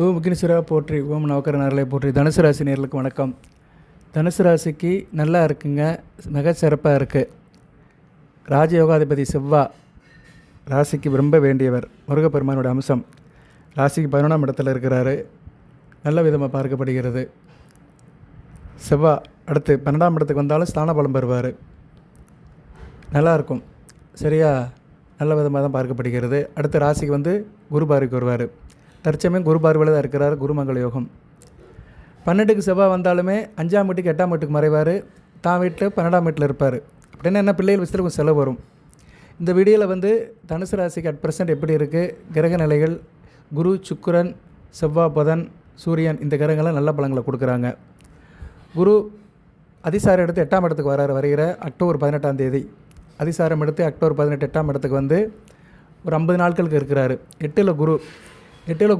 ஓம் விக்னேஸ்வரா போற்றி, ஓம் நவக்கரனார்களை போற்றி. தனுசு ராசி நேர்களுக்கு வணக்கம். தனுசு ராசிக்கு நல்லா இருக்குங்க, மிக சிறப்பாக இருக்குது. ராஜயோகாதிபதி செவ்வா ராசிக்கு விரும்ப வேண்டியவர், முருகப்பெருமானோட அம்சம். ராசிக்கு 11ஆம் இடத்துல இருக்கிறாரு, நல்ல விதமாக பார்க்கப்படுகிறது. செவ்வா அடுத்து 12ஆம் இடத்துக்கு வந்தாலும் ஸ்தான பலம் பெறுவார், நல்லாயிருக்கும். சரியா, நல்ல விதமாக தான் பார்க்கப்படுகிறது. அடுத்த ராசிக்கு வந்து குரு பார்வைக்கு வருவார். தற்சமயம் குரு பார்வையில் தான் இருக்கிறார், குருமங்கள யோகம். 12க்கு செவ்வாய் வந்தாலுமே 5ஆம் வீட்டுக்கு 8ஆம் வீட்டுக்கு மறைவார், தான் வீட்டில் 12ஆம் வீட்டில் இருப்பார். அப்படின்னா என்ன, பிள்ளைகள் விஷயத்தில் கொஞ்சம் செலவு வரும். இந்த வீடியோவில் வந்து தனுசு ராசிக்கு அட் ப்ரெசென்ட் எப்படி இருக்குது, கிரக நிலைகள், குரு, சுக்கிரன், செவ்வாய், புதன், சூரியன், இந்த கிரகங்கள்லாம் நல்ல பலங்களை கொடுக்குறாங்க. குரு அதிசாரம் எடுத்து 8ஆம் இடத்துக்கு வருகிற அக்டோபர் 18ஆம் தேதி. அதிசாரம் எடுத்து அக்டோபர் 18 8ஆம் இடத்துக்கு வந்து ஒரு 50 நாட்களுக்கு இருக்கிறாரு. 8ல்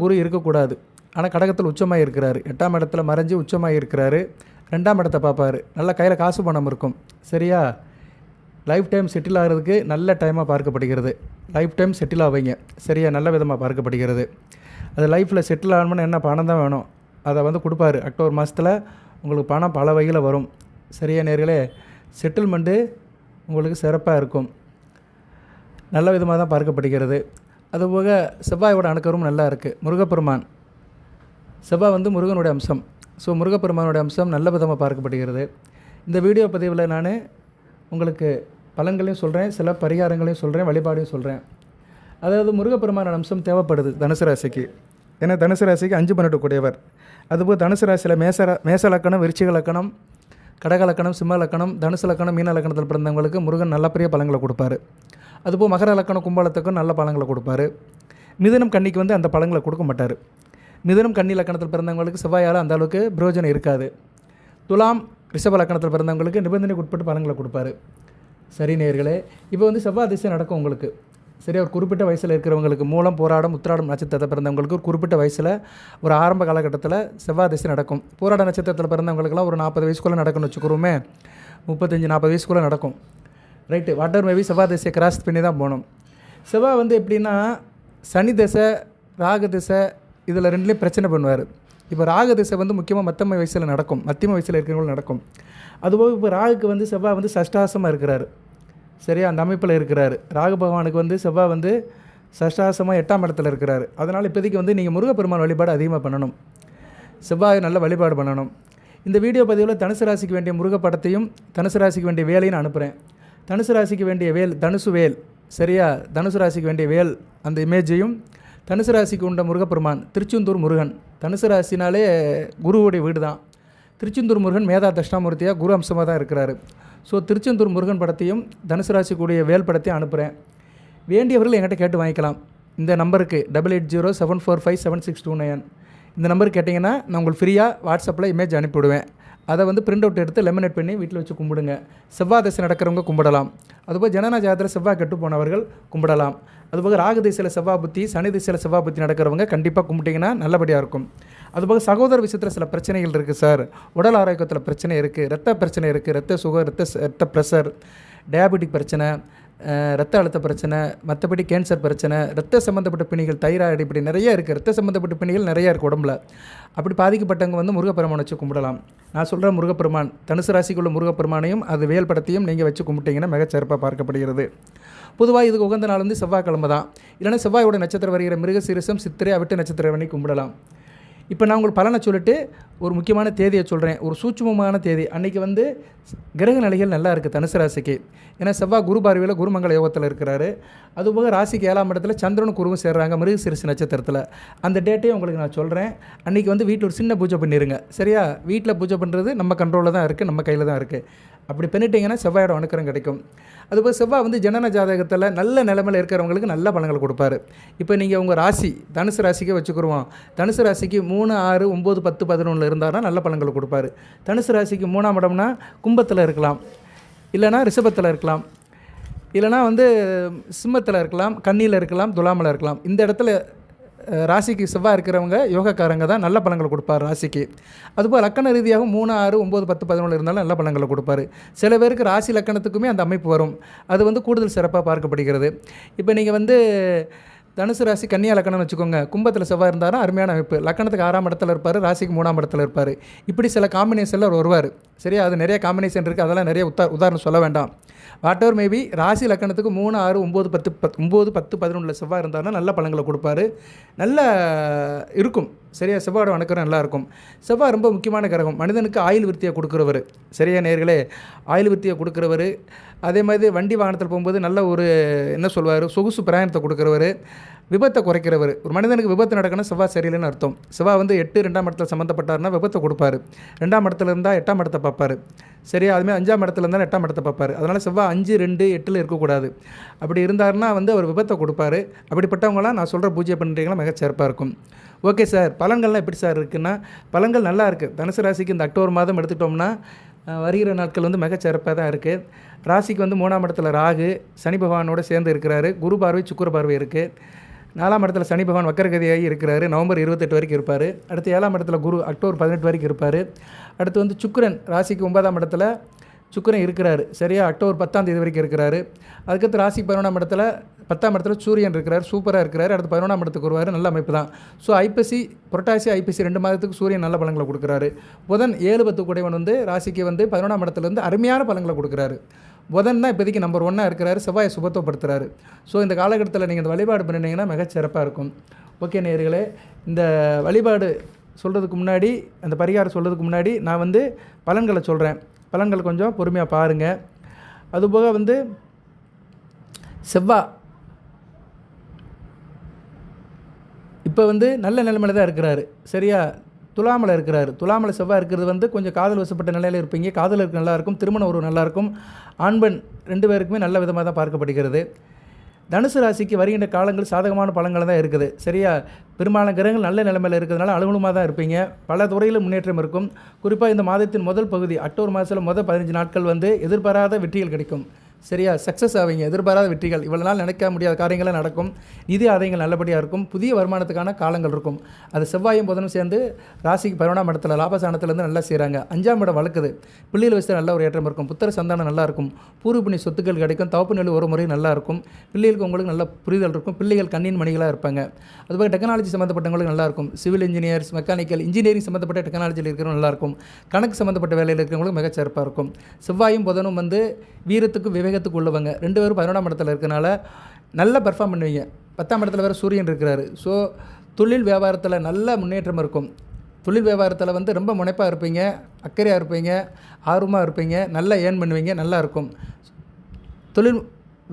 குரு இருக்கக்கூடாது, ஆனால் கடகத்தில் உச்சமாக இருக்கிறாரு. 8ஆம் இடத்துல மறைஞ்சு உச்சமாக இருக்கிறாரு. 2ஆம் இடத்தை பார்ப்பார், நல்லா கையில் காசு பணம் இருக்கும். சரியா, லைஃப் டைம் செட்டில் ஆகிறதுக்கு நல்ல டைமாக பார்க்கப்படுகிறது. லைஃப் டைம் செட்டில் ஆவீங்க. சரியா, நல்ல விதமாக பார்க்கப்படுகிறது. அது லைஃப்பில் செட்டில் ஆகணும்னு என்ன பணம் தான் வேணும், அதை வந்து கொடுப்பாரு. அக்டோபர் மாதத்தில் உங்களுக்கு பணம் பல வகையில் வரும். சரியா நேர்களே, செட்டில்மெண்ட்டு உங்களுக்கு சிறப்பாக இருக்கும், நல்ல விதமாக தான் பார்க்கப்படுகிறது. அதுபோக செவ்வாயோட அணுக்கரும் நல்லா இருக்குது. முருகப்பெருமான், செவ்வாய் வந்து முருகனுடைய அம்சம். ஸோ முருகப்பெருமானுடைய அம்சம் நல்ல விதமாக பார்க்கப்படுகிறது. இந்த வீடியோ பதிவில் நான் உங்களுக்கு பலன்களையும் சொல்கிறேன், சில பரிகாரங்களையும் சொல்கிறேன், வழிபாடையும் சொல்கிறேன். அதாவது முருகப்பெருமானோட அம்சம் தேவைப்படுது தனுசு ராசிக்கு. ஏன்னா தனுசு ராசிக்கு 5 12 கூடியவர். அதுபோல் தனுசு ராசியில் மேச லக்கணம், விருச்சிக லக்கணம், கடக லக்கணம், சிம்ம லக்கணம், தனுசு லக்கணம், மீன லக்கணத்தில் பிறந்தவங்களுக்கு முருகன் நல்ல பெரிய பலன்களை கொடுப்பாரு. அதுபோல் மகர லக்கணம், கும்பலத்துக்கும் நல்ல பலன்களை கொடுப்பாரு. மிதுனம் கன்னிக்கு வந்து அந்த பலன்களை கொடுக்க மாட்டார். மிதுனம் கன்னி லக்கணத்தில் பிறந்தவங்களுக்கு செவ்வாயால் அந்த அளவுக்கு பிரயோஜனம் இருக்காது. துலாம் ரிஷப லக்கணத்தில் பிறந்தவங்களுக்கு நிபந்தனைக்கு உட்பட்டு பலன்களை கொடுப்பாரு. சரி நேர்களே, இப்போ வந்து செவ்வாய் திசை நடக்கும் உங்களுக்கு. சரி, ஒரு குறிப்பிட்ட வயசில் இருக்கிறவங்களுக்கு, மூலம், போராடம், உத்திராடம் நட்சத்திரத்தில் பிறந்தவங்களுக்கு ஒரு குறிப்பிட்ட வயசில் ஒரு ஆரம்ப காலகட்டத்தில் செவ்வாய் திசை நடக்கும். போராட நட்சத்திரத்தில் பிறந்தவங்களுக்குலாம் ஒரு 40 வயசுக்குள்ளே நடக்கும்னு வச்சுக்கிறோமே, 35 40 வயசுக்குள்ளே நடக்கும். ரைட்டு, வாட்டர் மேபி செவ்வாய் திசையை கிராஸ் பண்ணி தான் போகணும். செவ்வாய் வந்து எப்படின்னா சனி திசை, ராகு திசை, இதில் ரெண்டுலேயும் பிரச்சனை பண்ணுவார். இப்போ ராகு திசை வந்து முக்கியமாக மத்தியம வயசில் நடக்கும், மத்தியம வயசில் இருக்கிறவங்களும் நடக்கும். அதுபோக இப்போ ராகுக்கு வந்து செவ்வாய் வந்து சஷ்டாசமாக இருக்கிறார். சரியா, அந்த அமைப்பில் இருக்கிறார். ராகு பகவானுக்கு வந்து செவ்வாய் வந்து சஷ்டாசமாக 8ஆம் இடத்துல இருக்கிறார். அதனால் இப்போதைக்கு வந்து நீங்கள் முருகப்பெருமான் வழிபாடு அதிகமாக பண்ணணும், செவ்வாய் நல்ல வழிபாடு பண்ணணும். இந்த வீடியோ பதிவில் தனுசு ராசிக்கு வேண்டிய முருக படத்தையும் தனுசு ராசிக்கு வேண்டிய வேலையும் அனுப்புகிறேன். தனுசு ராசிக்கு வேண்டிய வேல், தனுசு வேல். சரியா, தனுசு ராசிக்கு வேண்டிய வேல் அந்த இமேஜையும், தனுசு ராசிக்கு உண்ட முருகப்பெருமான் திருச்செந்தூர் முருகன். தனுசு ராசினாலே குருவுடைய வீடு தான். திருச்செந்தூர் முருகன் மேதா தட்சிணாமூர்த்தியாக குரு அம்சமாக தான் இருக்கிறாரு. ஸோ திருச்செந்தூர் முருகன் படத்தையும் தனுசு ராசிக்குடைய வேல் படத்தையும் அனுப்புகிறேன். வேண்டியவர்கள் என்கிட்ட கேட்டு வாங்கிக்கலாம். இந்த நம்பருக்கு 8807457629 இந்த நம்பருக்கு கேட்டிங்கன்னா நான் உங்களுக்கு ஃப்ரீயாக வாட்ஸ்அப்பில் இமேஜ் அனுப்பிவிடுவேன். அதை வந்து பிரிண்ட் அவுட் எடுத்து லெமினேட் பண்ணி வீட்டில் வச்சு கும்பிடுங்க. செவ்வாய் திசை நடக்கிறவங்க கும்பிடலாம். அதுபோல் ஜனன ஜாதகத்தில் செவ்வாய் கெட்டு போனவர்கள் கும்பிடலாம். அதுபோக ராகு திசையில் செவ்வாய் புத்தி, சனி திசையில் செவ்வாய் புத்தி நடக்கிறவங்க கண்டிப்பாக கும்பிட்டிங்கன்னா நல்லபடியாக இருக்கும். அதுபோக சகோதர விஷயத்தில் சில பிரச்சனைகள் இருக்குது சார், உடல் ஆரோக்கியத்தில் பிரச்சனை இருக்குது, ரத்த பிரச்சனை இருக்குது, ரத்த சுகர், ரத்த ப்ரெஷர், டயாபெட்டிக் பிரச்சனை, ரத்த அழுத்த பிரச்சனை, மற்றபடி கேன்சர் பிரச்சனை, ரத்த சம்மந்தப்பட்ட பிணிகள், தைராய்டு, இப்படி நிறைய இருக்குது. ரத்த சம்மந்தப்பட்ட பிணிகள் நிறையா இருக்குது உடம்புல. அப்படி பாதிக்கப்பட்டவங்க வந்து முருகப்பெருமானை வச்சு கும்பிடலாம். நான் சொல்கிற முருகப்பெருமான், தனுசு ராசிக்குள்ள முருகப்பெருமானையும் அது வேல் படத்தையும் நீங்கள் வச்சு கும்பிட்டிங்கன்னா மிகச்சிறப்பாக பார்க்கப்படுகிறது. பொதுவாக இதுக்கு உகந்த நாள் வந்து செவ்வாய்க்கிழமை தான். இல்லைன்னா செவ்வாயோட நட்சத்திரம் வருகிற மிருகசீரிசம், சித்திரை, அவிட்ட நட்சத்திரம் பண்ணி கும்பிடலாம். இப்போ நான் உங்களுக்கு பலனை சொல்லிட்டு ஒரு முக்கியமான தேதியை சொல்கிறேன், ஒரு சூட்சுமமான தேதி. அன்றைக்கி வந்து கிரக நிலைகள் நல்லா இருக்குது தனுசு ராசிக்கு. ஏன்னா செவ்வாய் குரு பார்வையில் குருமங்கள யோகத்தில் இருக்கிறாரு. அதுபோக ராசிக்கு 7ஆம் இடத்துல சந்திரனும் குருவும் சேர்றாங்க மிருகசீரிச நட்சத்திரத்தில். அந்த டேட்டையும் உங்களுக்கு நான் சொல்கிறேன். அன்றைக்கி வந்து வீட்டில் ஒரு சின்ன பூஜை பண்ணிடுங்க. சரியா, வீட்டில் பூஜை பண்ணுறது நம்ம கண்ட்ரோலில் தான் இருக்குது, நம்ம கையில் தான் இருக்குது. அப்படி பண்ணிட்டீங்கன்னா செவ்வாயோட அனுக்கிரம் கிடைக்கும். அதுபோல் செவ்வாய் வந்து ஜனன ஜாதகத்தில் நல்ல நிலைமையில் இருக்கிறவங்களுக்கு நல்ல பலன்களை கொடுப்பாரு. இப்போ நீங்கள் உங்கள் ராசி தனுசு ராசிக்கே வச்சுக்கிடுவோம். தனுசு ராசிக்கு 3 6 9 10 11 இருந்தார்னா நல்ல பலன்களை கொடுப்பாரு. தனுசு ராசிக்கு 3ஆம் இடம்னா கும்பத்தில் இருக்கலாம், இல்லைனா ரிஷபத்தில் இருக்கலாம், இல்லைனா வந்து சிம்மத்தில் இருக்கலாம், கன்னியில் இருக்கலாம், துலாமில் இருக்கலாம். இந்த இடத்துல ராசிக்கு செவ்வாய் இருக்கிறவங்க யோகக்காரங்க தான் நல்ல பலன்களை கொடுப்பார் ராசிக்கு. அதுபோல் லக்கண ரீதியாகவும் 3 6 9 10 11 இருந்தாலும் நல்ல பலன்களை கொடுப்பார். சில பேருக்கு ராசி லக்கணத்துக்குமே அந்த அமைப்பு வரும், அது வந்து கூடுதல் சிறப்பாக பார்க்கப்படுகிறது. இப்போ நீங்கள் வந்து தனுசு ராசி கன்னியா லக்கணம்னு வச்சுக்கோங்க. கும்பத்தில் செவ்வாய் இருந்தாலும் அருமையான அமைப்பு. லக்கணத்துக்கு 6ஆம் இடத்துல இருப்பார், ராசிக்கு 3ஆம் இடத்துல இருப்பார். இப்படி சில காம்பினேஷனில் அவர் வருவார். சரியா, அது நிறைய காம்பினேஷன் இருக்குது, அதெல்லாம் நிறைய உதாரணம் சொல்ல வேண்டாம். வாட் எவர் மேபி ராசி லக்கணத்துக்கு 3, 6, 9, 10, 10, 11 செவ்வாய் இருந்தாருன்னா நல்ல பலன்களை கொடுப்பாரு, நல்ல இருக்கும். சரியா, செவ்வாயோட வணக்கம் நல்லாயிருக்கும். செவ்வாய் ரொம்ப முக்கியமான கிரகம். மனிதனுக்கு ஆயுள் விருத்தியை கொடுக்குறவர். சரியா நேயர்களே, ஆயுள் விருத்தியை கொடுக்குறவர். அதே மாதிரி வண்டி வாகனத்தில் போகும்போது நல்ல ஒரு என்ன சொல்வார், சொகுசு பிரயாணத்தை கொடுக்குறவர், விபத்தை குறைக்கிறவர். ஒரு மனிதனுக்கு விபத்து நடக்கணும் செவ்வாய் சரியில்லைன்னு அர்த்தம். செவ்வாய் வந்து 8, 2ஆம் இடத்துல சம்மந்தப்பட்டார்னா விபத்தை கொடுப்பார். 2ஆம் இடத்துல இருந்தால் 8ஆம் இடத்தை பார்ப்பார். சரியா, அதுமாதிரி 5ஆம் இடத்துல இருந்தால் 8ஆம் இடத்தை பார்ப்பார். அதனால் செவ்வாய் 5, 2, 8 இருக்கக்கூடாது. அப்படி இருந்தாருன்னா வந்து அவர் விபத்தை கொடுப்பார். அப்படிப்பட்டவங்களாம் நான் சொல்கிற பூஜை பண்ணுறீங்களா மிகச்சிறப்பாக இருக்கும். ஓகே சார், பலன்கள்லாம் எப்படி சார் இருக்குன்னா, பலன்கள் நல்லா இருக்குது. தனுசு ராசிக்கு இந்த அக்டோபர் மாதம் எடுத்துக்கிட்டோம்னா வருகிற நாட்கள் வந்து மிகச்சிறப்பாக தான் இருக்குது. ராசிக்கு வந்து 3ஆம் இடத்துல ராகு சனி பகவானோடு சேர்ந்து இருக்கிறாரு. குரு பார்வை சுக்கிர பார்வை இருக்குது. 4ஆம் இடத்துல சனி பகவான் வக்கரகதியாகி இருக்கிறாரு. நவம்பர் 28 வரைக்கும் இருப்பார். அடுத்து 7ஆம் இடத்துல குரு அக்டோபர் 18 வரைக்கும் இருப்பார். அடுத்து வந்து சுக்கிரன் ராசிக்கு 9ஆம் இடத்துல சுக்கிரன் இருக்கிறாரு. சரியா, அக்டோபர் 10ஆம் தேதி வரைக்கும் இருக்கிறாரு. அதுக்கடுத்து ராசிக்கு 11ஆம் இடத்துல 10ஆம் இடத்துல சூரியன் இருக்கிறார், சூப்பராக இருக்கிறார். அடுத்து 11ஆம் இடத்துக்கு வருவார், நல்ல அமைப்பு தான். ஸோ ஐப்பசி புரட்டாசி ஐப்பசி 2 மாதத்துக்கு சூரியன் நல்ல பலன்களை கொடுக்குறாரு. புதன் 7, 10 கூடையவன் வந்து ராசிக்கு வந்து 11ஆம் இடத்துலேருந்து அருமையான பலன்களை கொடுக்குறாரு. புதன் தான் இப்போதைக்கு நம்பர் 1 இருக்கிறாரு. செவ்வாயை சுபத்துவப்படுத்துறாரு. ஸோ இந்த காலகட்டத்தில் நீங்கள் இந்த வழிபாடு பண்ணினீங்கன்னா மிகச்சிறப்பாக இருக்கும். ஓகே நேயர்களே, இந்த வழிபாடு சொல்கிறதுக்கு முன்னாடி, அந்த பரிகாரம் சொல்கிறதுக்கு முன்னாடி நான் வந்து பலன்களை சொல்கிறேன். பலன்கள் கொஞ்சம் பொறுமையாக பாருங்கள். அதுபோக வந்து செவ்வாய் இப்போ வந்து நல்ல நிலைமையில் தான் இருக்கிறாரு. சரியா, துலாமில் இருக்கிறாரு. துலாமில் செவ்வாய் இருக்கிறது வந்து கொஞ்சம் காதல் வசப்பட்ட நிலையில் இருப்பீங்க. காதல் இருக்க நல்லாயிருக்கும், திருமண உறவு நல்லாயிருக்கும். ஆண் பெண் 2 பேருக்குமே நல்ல விதமாக தான் பார்க்கப்படுகிறது. தனுசு ராசிக்கு வருகின்ற காலங்கள் சாதகமான பலன்கள் தான் இருக்குது. சரியா, பெரும்பாலான கிரகங்கள் நல்ல நிலைமையில் இருக்கிறதுனால அலுவலகமாக தான் இருப்பீங்க. பல துறையில் முன்னேற்றம் இருக்கும். குறிப்பாக இந்த மாதத்தின் முதல் பகுதி அக்டோபர் மாதத்தில் முதல் 15 நாட்கள் வந்து எதிர்பாராத வெற்றிகள் கிடைக்கும். சரியா, சக்ஸஸ் ஆவீங்க. எதிர்பாராத வெற்றிகள், இவ்வளோ நாள் நினைக்க முடியாத காரியங்களும் நடக்கும். நிதி ஆதாயங்கள் நல்லபடியாக இருக்கும். புதிய வருமானத்துக்கான காலங்கள் இருக்கும். அது செவ்வாயும் புதனும் சேர்ந்து ராசிக்கு 11ஆம் இடத்துல லாபஸ்தானத்துலேருந்து நல்லா செய்கிறாங்க. 5ஆம் இடம் வளர்க்குது. பிள்ளைகள் வயசில் நல்ல ஒரு ஏற்றம் இருக்கும். புத்திர சந்தானம் நல்லா இருக்கும். பூர்வ புண்ணிய சொத்துக்கள் கிடைக்கும். தவப்பு நிலை ஒரு முறை நல்லா இருக்கும். பிள்ளைகளுக்கு உங்களுக்கு நல்ல புரிதல் இருக்கும். பிள்ளைகள் கண்ணின் மணிகளாக இருப்பாங்க. அதுபோல் டெக்னாலஜி சம்மந்தப்பட்டவங்களுக்கு நல்லாயிருக்கும். சிவில் இன்ஜினியர்ஸ், மெக்கானிக்கல் இன்ஜினியரிங் சம்மந்தப்பட்ட டெக்னாலஜியில் இருக்கிறவங்க நல்லாயிருக்கும். கணக்கு சம்மந்தப்பட்ட வேலையில் இருக்கிறவங்களுக்கு மிகச்சிறப்பாக இருக்கும். செவ்வாயும் புதனும் வந்து வீரத்துக்கு விவேகத்துக்கு உள்ளவங்க. 2 பேரும் 11ஆம் இடத்துல இருக்கனால நல்லா பெர்ஃபார்ம் பண்ணுவீங்க. 10ஆம் இடத்துல வேறு சூரியன் இருக்கிறாரு. ஸோ தொழில் வியாபாரத்தில் நல்ல முன்னேற்றம் இருக்கும். தொழில் வியாபாரத்தில் வந்து ரொம்ப முனைப்பாக இருப்பீங்க, அக்கறையாக இருப்பீங்க, ஆர்வமாக இருப்பீங்க, நல்லா ஏர்ன் பண்ணுவீங்க, நல்லாயிருக்கும். தொழில்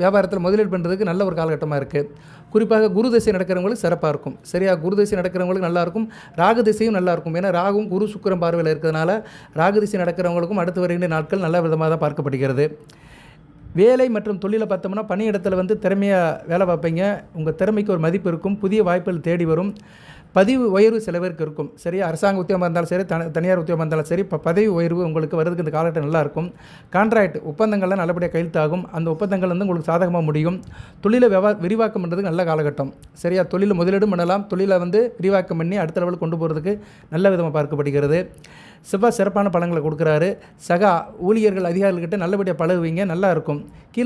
வியாபாரத்தில் முதலீடு பண்ணுறதுக்கு நல்ல ஒரு காலகட்டமாக இருக்குது. குறிப்பாக குரு திசை நடக்கிறவங்களுக்கு சிறப்பாக இருக்கும். சரியா, குரு திசை நடக்கிறவங்களுக்கு நல்லாயிருக்கும். ராகு திசையும் நல்லாயிருக்கும். ஏன்னா ராகும் குரு சுக்கிரன் பார்வையில் இருக்கிறதுனால ராகு திசை நடக்கிறவங்களுக்கும் அடுத்து வருகின்ற நாட்கள் நல்ல விதமாக தான் பார்க்கப்படுகிறது. வேலை மற்றும் தொழிலை பார்த்தோம்னா பணியிடத்தில் வந்து திறமையாக வேலை பார்ப்பீங்க. உங்கள் திறமைக்கு ஒரு மதிப்பு இருக்கும். புதிய வாய்ப்புகள் தேடி வரும். பதவி உயர்வு சில பேருக்கு இருக்கும். சரி, அரசாங்க உத்தியோகமாக இருந்தாலும் சரி, தனியார் உத்தியோகமாக இருந்தாலும் சரி, இப்போ பதவி உயர்வு உங்களுக்கு வரதுக்கு இந்த காலகட்டம் நல்லாயிருக்கும். கான்ட்ராக்ட் ஒப்பந்தங்கள்லாம் நல்லபடியாக கையெழுத்தாகும். அந்த ஒப்பந்தங்கள் வந்து உங்களுக்கு சாதகமாக முடியும். தொழிலை விரிவாக்கம் பண்ணுறதுக்கு நல்ல காலகட்டம். சரியா, தொழிலை முதலீடும் பண்ணலாம். தொழிலை வந்து விரிவாக்கம் பண்ணி அடுத்த லெவலுக்கு கொண்டு போகிறதுக்கு நல்ல விதமாக பார்க்கப்படுகிறது. செவ்வாய் சிறப்பான பலன்களை கொடுக்குறாரு. சக ஊழியர்கள் அதிகாரிகள்கிட்ட நல்லபடியாக பழகுவீங்க, நல்லாயிருக்கும்.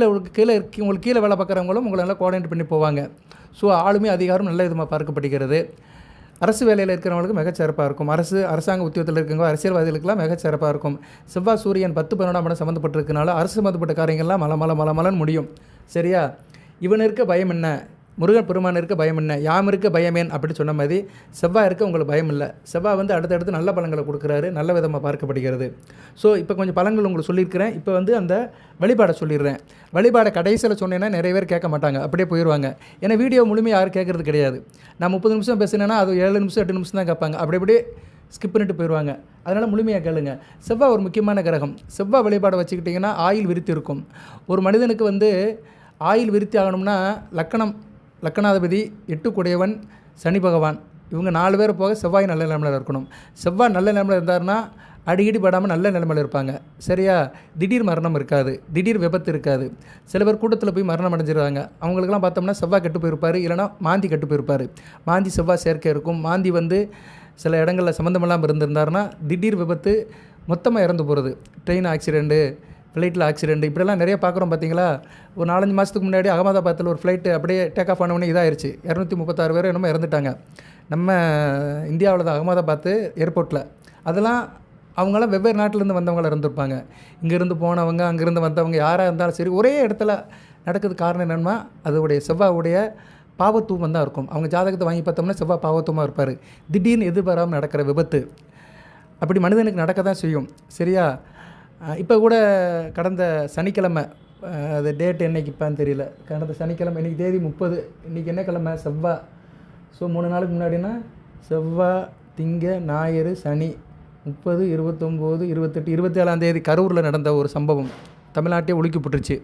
உங்களுக்கு கீழே வேலை பார்க்குறவங்களும் உங்களை நல்லா கோஆர்டினேட் பண்ணி போவாங்க. ஸோ ஆளுமே அதிகாரம் நல்ல விதமாக பார்க்கப்படுகிறது. அரசு வேலையில் இருக்கிறவங்களுக்கு மிகச்சிறப்பாக இருக்கும். அரசாங்க உத்தியோகத்தில் இருக்கிறவங்க அரசியல்வாதிகளுக்கெல்லாம் மிகச்சிறப்பாக இருக்கும். செவ்வாய் சூரியன் 10, 11ஆம் இடம் சம்மந்தப்பட்டிருக்கனால அரசு சம்மந்தப்பட்ட காரியங்கள்லாம் மலன்னு முடியும். சரியா, இவன் இருக்க பயம் என்ன, முருகன் பெருமான் இருக்க பயம் என்ன, யாம் இருக்க பயமேன் அப்படி சொன்ன மாதிரி செவ்வாய் இருக்க உங்களுக்கு பயம் இல்லை. செவ்வாய் வந்து அடுத்தடுத்து நல்ல பலன்களை கொடுக்குறாரு, நல்ல விதமாக பார்க்கப்படுகிறது. ஸோ இப்போ கொஞ்சம் பலன்கள் உங்களுக்கு சொல்லியிருக்கிறேன். இப்போ வந்து அந்த வழிபாடை சொல்லிடுறேன். வழிபாடை கடைசியில் சொன்னேன்னா நிறைய பேர் கேட்க மாட்டாங்க, அப்படியே போயிடுவாங்க. ஏன்னா வீடியோ முழுமையாக யாரும் கேட்குறது கிடையாது. நான் 30 நிமிஷம் பேசினேன்னா அது 7 நிமிஷம் 8 நிமிஷம் தான் கேட்பாங்க. அப்படியே ஸ்கிப் பண்ணிட்டு போயிடுவாங்க. அதனால் முழுமையாக கேளுங்க. செவ்வாய் ஒரு முக்கியமான கிரகம். செவ்வாய் வழிபாடை வச்சுக்கிட்டிங்கன்னா ஆயுள் விருத்தி இருக்கும். ஒரு மனிதனுக்கு வந்து ஆயுள் விருத்தி ஆகணும்னா லக்கணாதிபதி 8 கூடையவன் சனி பகவான், இவங்க 4 பேர் போக செவ்வாய் நல்ல நிலைமையில் இருக்கணும். செவ்வாய் நல்ல நிலைமையில் இருந்தாருன்னா அடிக்கடி படாமல் நல்ல நிலைமையில் இருப்பாங்க. சரியா, திடீர் மரணம் இருக்காது, திடீர் விபத்து இருக்காது. சில பேர் கூட்டத்தில் போய் மரணம் அடைஞ்சிருவாங்க. அவங்களுக்கெல்லாம் பார்த்தோம்னா செவ்வாய் கெட்டு போயிருப்பார், இல்லைனா மாந்தி கெட்டு போயிருப்பார். மாந்தி செவ்வாய் சேர்க்கை இருக்கும். மாந்தி வந்து சில இடங்களில் சம்மந்தமில்லாமல் இருந்திருந்தாருன்னா திடீர் விபத்து, மொத்தமாக இறந்து போகிறது. ட்ரெயின் ஆக்சிடெண்ட்டு, ஃப்ளைட்டில் ஆக்சிடென்ட் இப்படிலாம் நிறைய பார்க்குறோம் பார்த்தீங்களா. ஒரு 4-5 மாதத்துக்கு முன்னாடி அகமதாபாத்தில் ஒரு ஃப்ளைட்டு அப்படியே டேக் ஆஃப் ஆனவொடனே இதாகிடுச்சு. 236 பேர் என்னமோ இறந்துட்டாங்க. நம்ம இந்தியாவில் தான் அகமதாபாத் ஏர்போர்ட்டில். அதெல்லாம் அவங்களாம் வெவ்வேறு நாட்டிலேருந்து வந்தவங்களாம் இருந்திருப்பாங்க. இங்கேருந்து போனவங்க, அங்கேருந்து வந்தவங்க யாராக இருந்தாலும் சரி, ஒரே இடத்துல நடக்குது. காரணம் என்னென்னா அதோடைய செவ்வாவுடைய பாவத்துவம் தான் இருக்கும். அவங்க ஜாதகத்தை வாங்கி பார்த்தோம்னா செவ்வாய் பாவத்துவமாக இருப்பார். திடீர்னு எதிர்பாராமல் நடக்கிற விபத்து அப்படி மனிதனுக்கு நடக்க தான் செய்யும். சரியா? இப்போ கூட கடந்த சனிக்கிழமை, அது டேட் என்னைக்கு இப்போன்னு தெரியல, கடந்த சனிக்கிழமை, இன்றைக்கி தேதி 30, இன்றைக்கி என்ன கிழமை? செவ்வாய். ஸோ 3 நாளுக்கு முன்னாடினா செவ்வாய், திங்கள், ஞாயிறு, சனி, 30, 29, 28, 27ஆம் தேதி கரூரில் நடந்த ஒரு சம்பவம் தமிழ்நாட்டையே உலுக்கி போட்டுருச்சு.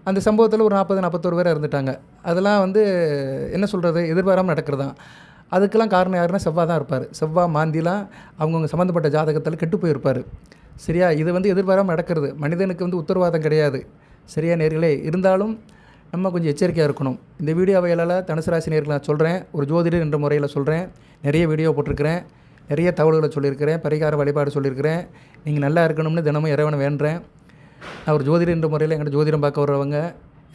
அந்த சம்பவத்தில் ஒரு 40-41 பேர் இறந்துட்டாங்க. அதெல்லாம் வந்து என்ன சொல்கிறது, எதிர்பாராமல் நடக்கிறது தான். அதுக்கெல்லாம் காரணம் யாருன்னா செவ்வாய் தான் இருப்பார். செவ்வாய் மாந்திலாம் அவங்கவுங்க சம்மந்தப்பட்ட ஜாதகத்தில் கெட்டு போயிருப்பார். சரியா? இது வந்து எதிர்பாராமல் நடக்கிறது. மனிதனுக்கு வந்து உத்தரவாதம் கிடையாது. சரியா நேர்களே? இருந்தாலும் நம்ம கொஞ்சம் எச்சரிக்கையாக இருக்கணும். இந்த வீடியோ வகையால் தனுசு ராசி நேர்களை நான் சொல்கிறேன், ஒரு ஜோதிடர் என்ற முறையில் சொல்கிறேன். நிறைய வீடியோ போட்டிருக்கிறேன், நிறைய தகவல்களை சொல்லியிருக்கிறேன், பரிகார வழிபாடு சொல்லியிருக்கிறேன். நீங்கள் நல்லா இருக்கணும்னு தினமும் இறைவனை வேண்டுறேன். நான் ஒரு ஜோதிடர் என்ற முறையில் எங்கிட்ட ஜோதிடம் பார்க்க வர்றவங்க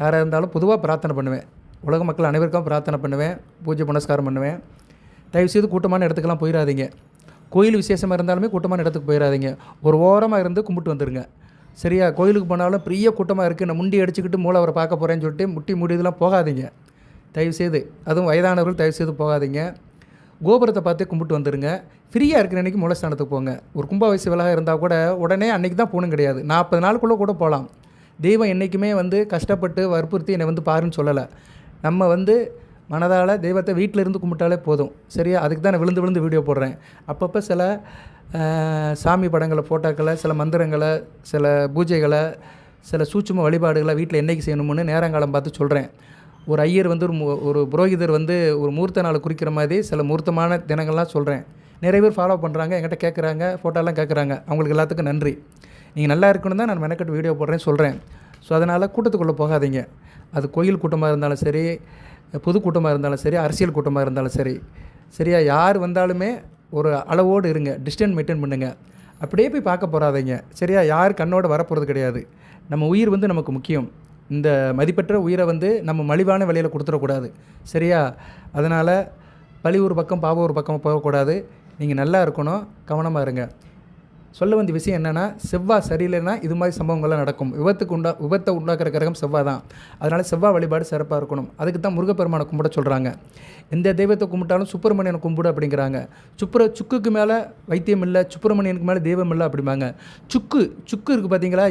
யாராக இருந்தாலும் பொதுவாக பிரார்த்தனை பண்ணுவேன். உலக மக்கள் அனைவருக்கும் பிரார்த்தனை பண்ணுவேன், பூஜை புனஸ்காரம் பண்ணுவேன். தயவுசெய்து கூட்டமான இடத்துக்கெல்லாம் போயிடாதீங்க. கோயில் விசேஷமாக இருந்தாலுமே கூட்டமான இடத்துக்கு போயிடாதீங்க. ஒரு ஓரமாக இருந்து கும்பிட்டு வந்துடுங்க. சரியா? கோயிலுக்கு போனாலும் பெரிய கூட்டமாக இருக்குது, நான் முண்டி அடிச்சுக்கிட்டு மூலவரை பார்க்க போகிறேன்னு சொல்லிட்டு முட்டி மூடியதெல்லாம் போகாதீங்க தயவுசெய்து. அதுவும் வயதானவர்கள் தயவுசெய்து போகாதீங்க. கோபுரத்தை பார்த்து கும்பிட்டு வந்துடுங்க. ஃப்ரீயாக இருக்கிற அன்றைக்கி மூலஸ்தானத்துக்கு போங்க. ஒரு கும்பாபிஷேக விழா இருந்தால் கூட உடனே அன்றைக்கி தான் போகணும் கிடையாது. 40 நாளுக்குள்ளே கூட போகலாம். தெய்வம் என்றைக்குமே வந்து கஷ்டப்பட்டு வற்புறுத்தி என்னை வந்து பாருன்னு சொல்லலை. நம்ம வந்து மனதால் தெய்வத்தை வீட்டில் இருந்து கும்பிட்டாலே போதும். சரியா? அதுக்கு தான் நான் விழுந்து வீடியோ போடுறேன். அப்பப்போ சில சாமி படங்களை, ஃபோட்டோக்களை, சில மந்திரங்களை, சில பூஜைகளை, சில சூட்சும வழிபாடுகளை வீட்டில் என்றைக்கு செய்யணும்னு நேரங்காலம் பார்த்து சொல்கிறேன். ஒரு ஐயர் வந்து ஒரு புரோகிதர் வந்து ஒரு முகூர்த்த நாள் குறிக்கிற மாதிரி சில முகூர்த்தமான தினங்கள்லாம் சொல்கிறேன். நிறைய பேர் ஃபாலோ பண்ணுறாங்க, என்கிட்ட கேட்குறாங்க, ஃபோட்டோலாம் கேட்குறாங்க. அவங்களுக்கு எல்லாத்துக்கும் நன்றி. நீங்கள் நல்லா இருக்கணும் தான் நான் மெனக்கட்டு வீடியோ போடுறேன் சொல்கிறேன். ஸோ அதனால் கூட்டத்துக்குள்ளே போகாதீங்க. அது கோயில் கூட்டமாக இருந்தாலும் சரி, பொதுக்கூட்டமாக இருந்தாலும் சரி, அரசியல் கூட்டமாக இருந்தாலும் சரி. சரியா? யார் வந்தாலுமே ஒரு அளவோடு இருங்க, டிஸ்டன்ஸ் மெயின்டைன் பண்ணுங்கள். அப்படியே போய் பார்க்க போகாதீங்க. சரியா? யார் கண்ணோடு வரப்போகிறது கிடையாது. நம்ம உயிர் வந்து நமக்கு முக்கியம். இந்த மதிப்பற்ற உயிரை வந்து நம்ம மலிவான விலையில் கொடுத்துடக்கூடாது. சரியா? அதனால் பழி ஒரு பக்கம் பாவம் ஒரு பக்கம் போகக்கூடாது. நீங்கள் நல்லா இருக்கணும், கவனமாக இருங்க. சொல்ல வந்த விஷயம் என்னென்னா, செவ்வாய் சரியில்லைன்னா இது மாதிரி சம்பவங்கள்லாம் நடக்கும். விபத்தை உண்டாக்குற கிரகம் செவ்வாய் தான். அதனால் செவ்வாய் வழிபாடு சிறப்பாக இருக்கணும். அதுக்கு தான் முருகப்பெருமானை கும்பிட சொல்கிறாங்க. எந்த தெய்வத்தை கும்பிட்டாலும் சுப்பிரமணியனை கும்பிடு அப்படிங்கிறாங்க. சுக்குக்கு மேலே வைத்தியம் இல்லை, சுப்பிரமணியனுக்கு மேலே தெய்வம் இல்லை அப்படிம்பாங்க. சுக்கு இருக்குது பார்த்தீங்களா?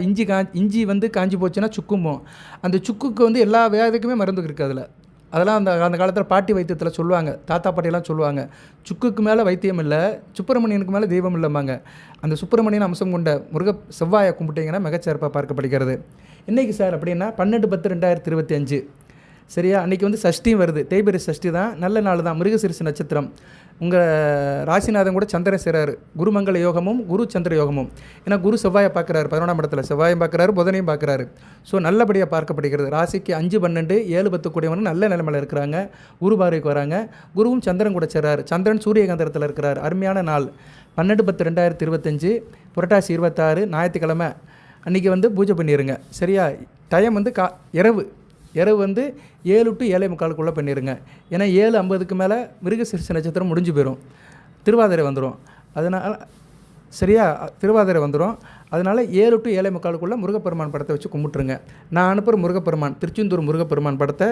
இஞ்சி வந்து காஞ்சி போச்சுன்னா சுக்கும்போம். அந்த சுக்குக்கு வந்து எல்லா வியாதிக்குமே மருந்து இருக்குது அதில். அதெல்லாம் அந்த காலத்தில் பாட்டி வைத்தியத்தில் சொல்லுவாங்க, தாத்தா பாட்டியெல்லாம் சொல்லுவாங்க. சுக்குக்கு மேலே வைத்தியம் இல்லை, சுப்பிரமணியனுக்கு மேலே தெய்வம் இல்லைம்பாங்க. அந்த சுப்பிரமணியன் அம்சம் கொண்ட செவ்வாயை கும்பிட்டிங்கன்னா மிகச்சிறப்பாக பார்க்கப்படுகிறது. இன்றைக்கி சார் அப்படின்னா 12/10/2025. சரியா? அன்றைக்கி வந்து சஷ்டியும் வருது. தேய்பிரை சஷ்டி தான், நல்ல நாள் தான். மிருகசீரிஷ நட்சத்திரம். உங்கள் ராசிநாதன் கூட சந்திரன் சேராரு. குருமங்கள யோகமும் குரு சந்திர யோகமும். ஏன்னா குரு செவ்வாயை பார்க்குறாரு, 11ஆம் இடத்துல செவ்வாயும் பார்க்குறாரு, புதனையும் பார்க்குறாரு. ஸோ நல்லபடியாக பார்க்கப்படுகிறது. ராசிக்கு 5, 12, 7, 10 கூடியவனும் நல்ல நிலைமையில் இருக்கிறாங்க. குரு பார்வைக்கு வராங்க. குருவும் சந்திரன் கூட சேராரு. சந்திரன் சூரியகாந்தரத்தில் இருக்கிறார். அருமையான நாள் 12/10/2025, புரட்டாசி 26 ஞாயிற்றுக்கிழமை. அன்றைக்கி வந்து பூஜை பண்ணிடுங்க. சரியா? டைம் வந்து இரவு வந்து 7 to 7:45 பண்ணிடுங்க. ஏன்னா 7:50க்கு மேலே மிருகசீரிஷ நட்சத்திரம் முடிஞ்சு போயிடும், திருவாதிரை வந்துடும். அதனால் சரியா? திருவாதிரை வந்துடும். அதனால் 7 to 7:45 முருகப்பெருமான் படத்தை வச்சு கும்பிட்டுருங்க. நான் அனுப்புகிற முருகப்பெருமான், திருச்செந்தூர் முருகப்பெருமான் படத்தை